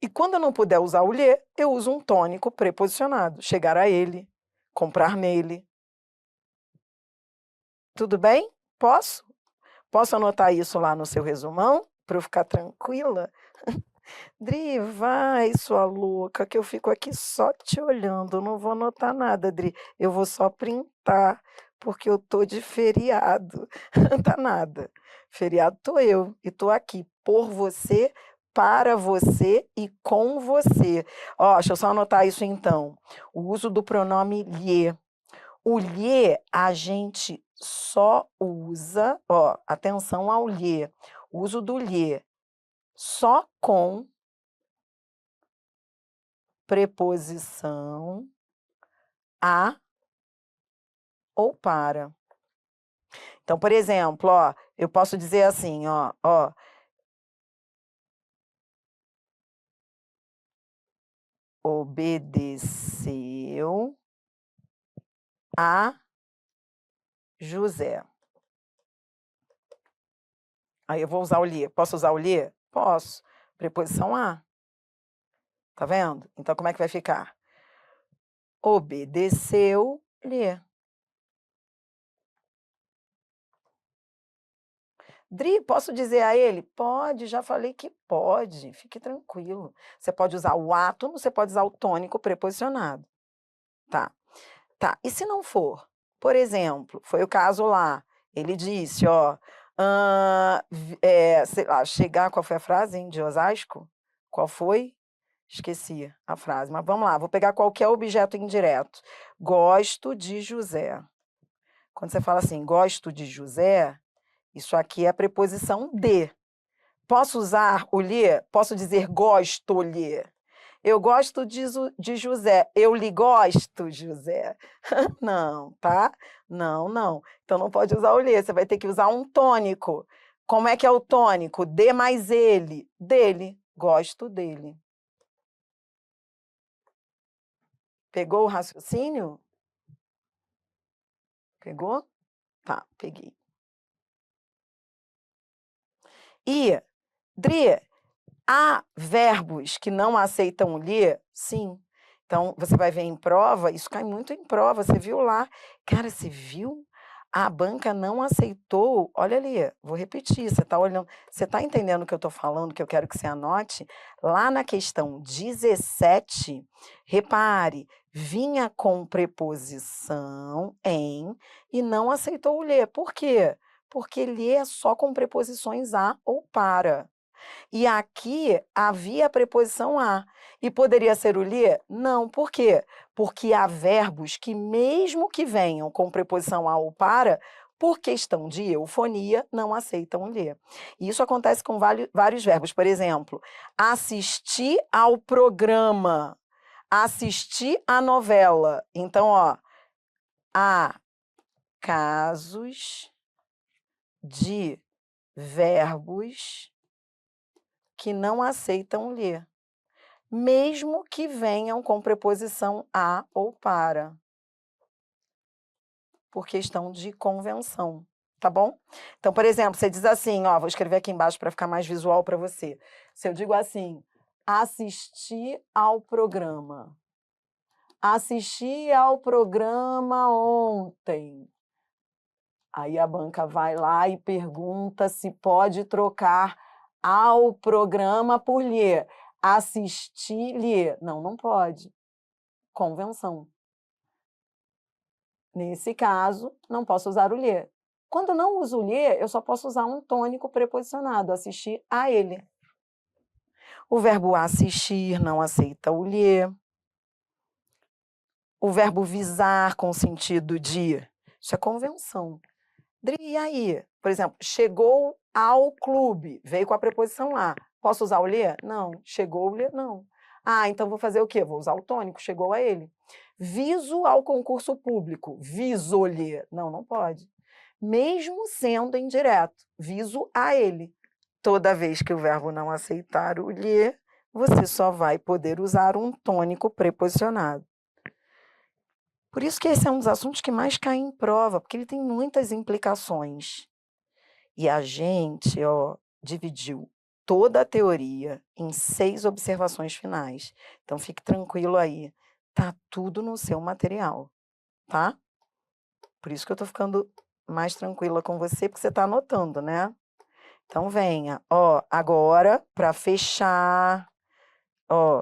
Speaker 1: E quando eu não puder usar o lhe, eu uso um tônico preposicionado. Chegar a ele, comprar nele. Tudo bem? Posso? Posso anotar isso lá no seu resumão, para eu ficar tranquila? Dri, vai, sua louca, que eu fico aqui só te olhando. Eu não vou anotar nada, Dri. Eu vou só printar, porque eu tô de feriado. Tá nada. Feriado tô eu, e tô aqui por você, para você e com você. Ó, deixa eu só anotar isso então. O uso do pronome lhe. O lhe a gente só usa, ó, atenção ao lhe. O uso do lhe só com preposição a ou para. Então, por exemplo, ó, eu posso dizer assim, ó, obedeceu a José. Aí eu vou usar o lhe. Posso usar o lhe? Posso. Preposição a. Tá vendo? Então, como é que vai ficar? Obedeceu-lhe. Dri, posso dizer a ele? Pode, já falei que pode. Fique tranquilo. Você pode usar o átomo, você pode usar o tônico preposicionado. Tá. Tá. E se não for? Por exemplo, foi o caso lá. Ele disse, ó, sei lá, chegar, qual foi a frase, hein, de Osasco? Qual foi? Esqueci a frase, mas vamos lá, vou pegar qualquer objeto indireto. Gosto de José. Quando você fala assim, gosto de José, isso aqui é a preposição de. Posso usar o lhe? Posso dizer gosto-lhe? Eu gosto de José. Eu lhe gosto, José. Não, tá? Não, não. Então não pode usar o lhe, você vai ter que usar um tônico. Como é que é o tônico? De mais ele. Dele. Gosto dele. Pegou o raciocínio? Pegou? Tá, peguei. E, Dri, há verbos que não aceitam o lhe? Sim. Então, você vai ver em prova, isso cai muito em prova, você viu lá. Cara, você viu? A banca não aceitou. Olha ali, vou repetir, você está olhando, você está entendendo o que eu estou falando, que eu quero que você anote? Lá na questão 17, repare, vinha com preposição em e não aceitou o lhe. Por quê? Porque lhe é só com preposições a ou para. E aqui havia a preposição a. E poderia ser o lhe? Não. Por quê? Porque há verbos que, mesmo que venham com preposição a ou para, por questão de eufonia, não aceitam o lhe. E isso acontece com vários verbos. Por exemplo, assistir ao programa, assistir à novela. Então, ó, há casos de verbos que não aceitam lhe, mesmo que venham com preposição a ou para, por questão de convenção, tá bom? Então, por exemplo, você diz assim, ó, vou escrever aqui embaixo para ficar mais visual para você. Se eu digo assim, assisti ao programa. Assisti ao programa ontem. Aí a banca vai lá e pergunta se pode trocar ao programa por lhe. Assistir-lhe. Não, não pode. Convenção. Nesse caso, não posso usar o lhe. Quando não uso o lhe, eu só posso usar um tônico preposicionado, assistir a ele. O verbo assistir não aceita o lhe. O verbo visar com sentido de... Isso é convenção. E aí? Por exemplo, chegou ao clube, veio com a preposição a. Posso usar o lhe? Não. Chegou o lhe? Não. Ah, então vou fazer o quê? Vou usar o tônico, chegou a ele. Viso ao concurso público, viso-lhe. Não, não pode. Mesmo sendo indireto, viso a ele. Toda vez que o verbo não aceitar o lhe, você só vai poder usar um tônico preposicionado. Por isso que esse é um dos assuntos que mais cai em prova, porque ele tem muitas implicações. E a gente, dividiu toda a teoria em 6 observações finais. Então, fique tranquilo aí. Tá tudo no seu material, tá? Por isso que eu estou ficando mais tranquila com você, porque você está anotando, né? Então, venha. Agora, para fechar...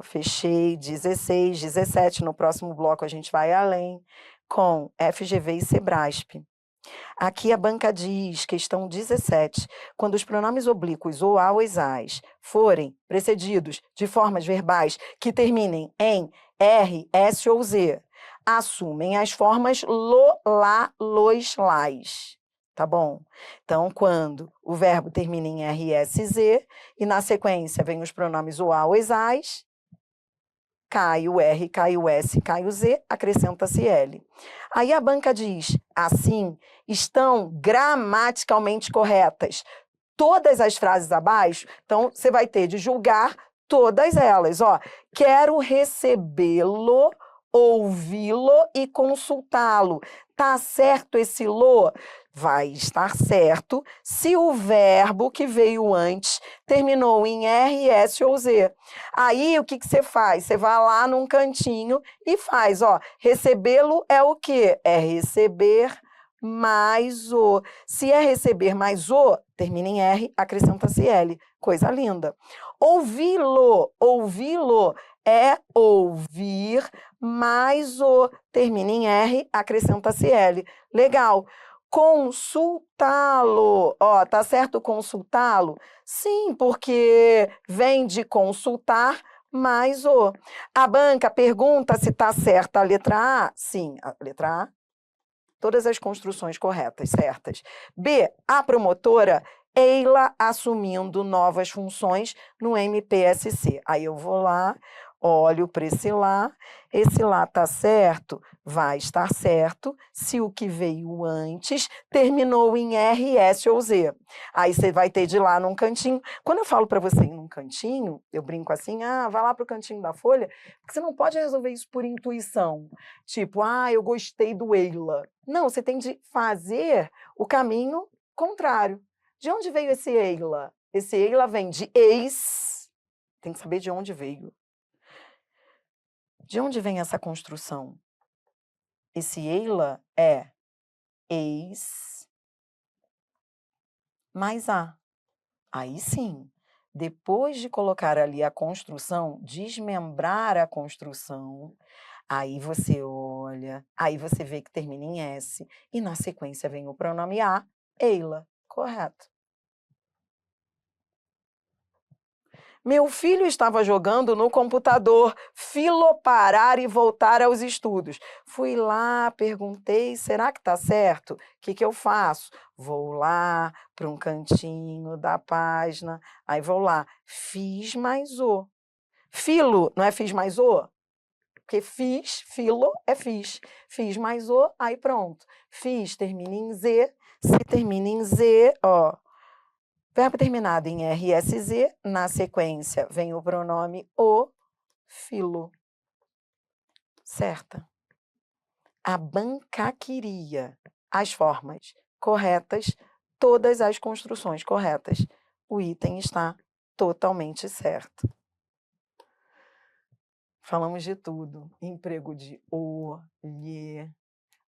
Speaker 1: fechei 16, 17. No próximo bloco a gente vai além com FGV e Sebrasp. Aqui a banca diz, questão 17, quando os pronomes oblíquos ou a ou as forem precedidos de formas verbais que terminem em R, S ou Z, assumem as formas lo, lá, los, lás. Tá bom? Então, quando o verbo termina em R, S, Z, e na sequência vem os pronomes o a ou as, cai o R, cai o S, cai o Z, acrescenta-se L. Aí a banca diz, assim, estão gramaticalmente corretas todas as frases abaixo, então você vai ter de julgar todas elas. Quero recebê-lo, ouvi-lo e consultá-lo. Tá certo esse lo? Vai estar certo se o verbo que veio antes terminou em R, S ou Z. Aí, o que você faz? Você vai lá num cantinho e faz, recebê-lo é o quê? É receber mais o. Se é receber mais o, termina em R, acrescenta-se L. Coisa linda. Ouvi-lo é ouvir mais o, termina em R, acrescenta-se L. Legal. Consultá-lo. Tá certo consultá-lo? Sim, porque vem de consultar mais o. A banca pergunta se está certa a letra A. Sim, a letra A. Todas as construções corretas, certas. B, a promotora, Eila assumindo novas funções no MPSC. Aí eu vou lá, olho para esse lá está certo? Vai estar certo se o que veio antes terminou em R, S ou Z. Aí você vai ter de ir lá num cantinho. Quando eu falo para você ir num cantinho, eu brinco assim, vai lá para o cantinho da folha, porque você não pode resolver isso por intuição. Tipo, eu gostei do Eila. Não, você tem de fazer o caminho contrário. De onde veio esse Eila? Esse Eila vem de ex. Tem que saber de onde veio. De onde vem essa construção? Esse Eila é ex mais a. Aí sim, depois de colocar ali a construção, desmembrar a construção, aí você olha, aí você vê que termina em S, e na sequência vem o pronome a, Eila. Correto. Meu filho estava jogando no computador, parar e voltar aos estudos. Fui lá, perguntei, será que está certo? O que eu faço? Vou lá para um cantinho da página, aí vou lá, fiz mais o. Filo, não é fiz mais o? Porque filo é fiz. Fiz mais o, aí pronto. Fiz termina em Z, se termina em Z, verbo terminado em RSZ, na sequência vem o pronome o, filo. Certa. A banca queria as formas corretas, todas as construções corretas. O item está totalmente certo. Falamos de tudo. Emprego de o, lhe,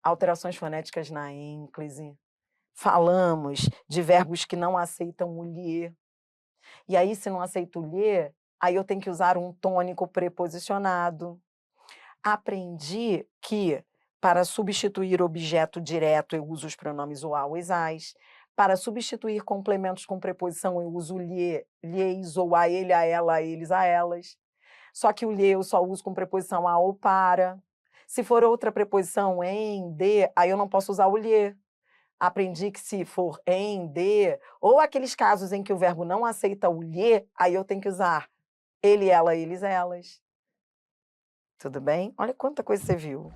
Speaker 1: alterações fonéticas na ênclise. Falamos de verbos que não aceitam o lhe. E aí, se não aceita o lhe, aí eu tenho que usar um tônico preposicionado. Aprendi que, para substituir objeto direto, eu uso os pronomes o, a, o, as. Para substituir complementos com preposição, eu uso o lhe, lhes, ou a ele, a ela, a eles, a elas. Só que o lhe eu só uso com preposição a ou para. Se for outra preposição, em, de, aí eu não posso usar o lhe. Aprendi que se for em, de, ou aqueles casos em que o verbo não aceita o lhe, aí eu tenho que usar ele, ela, eles, elas. Tudo bem? Olha quanta coisa você viu.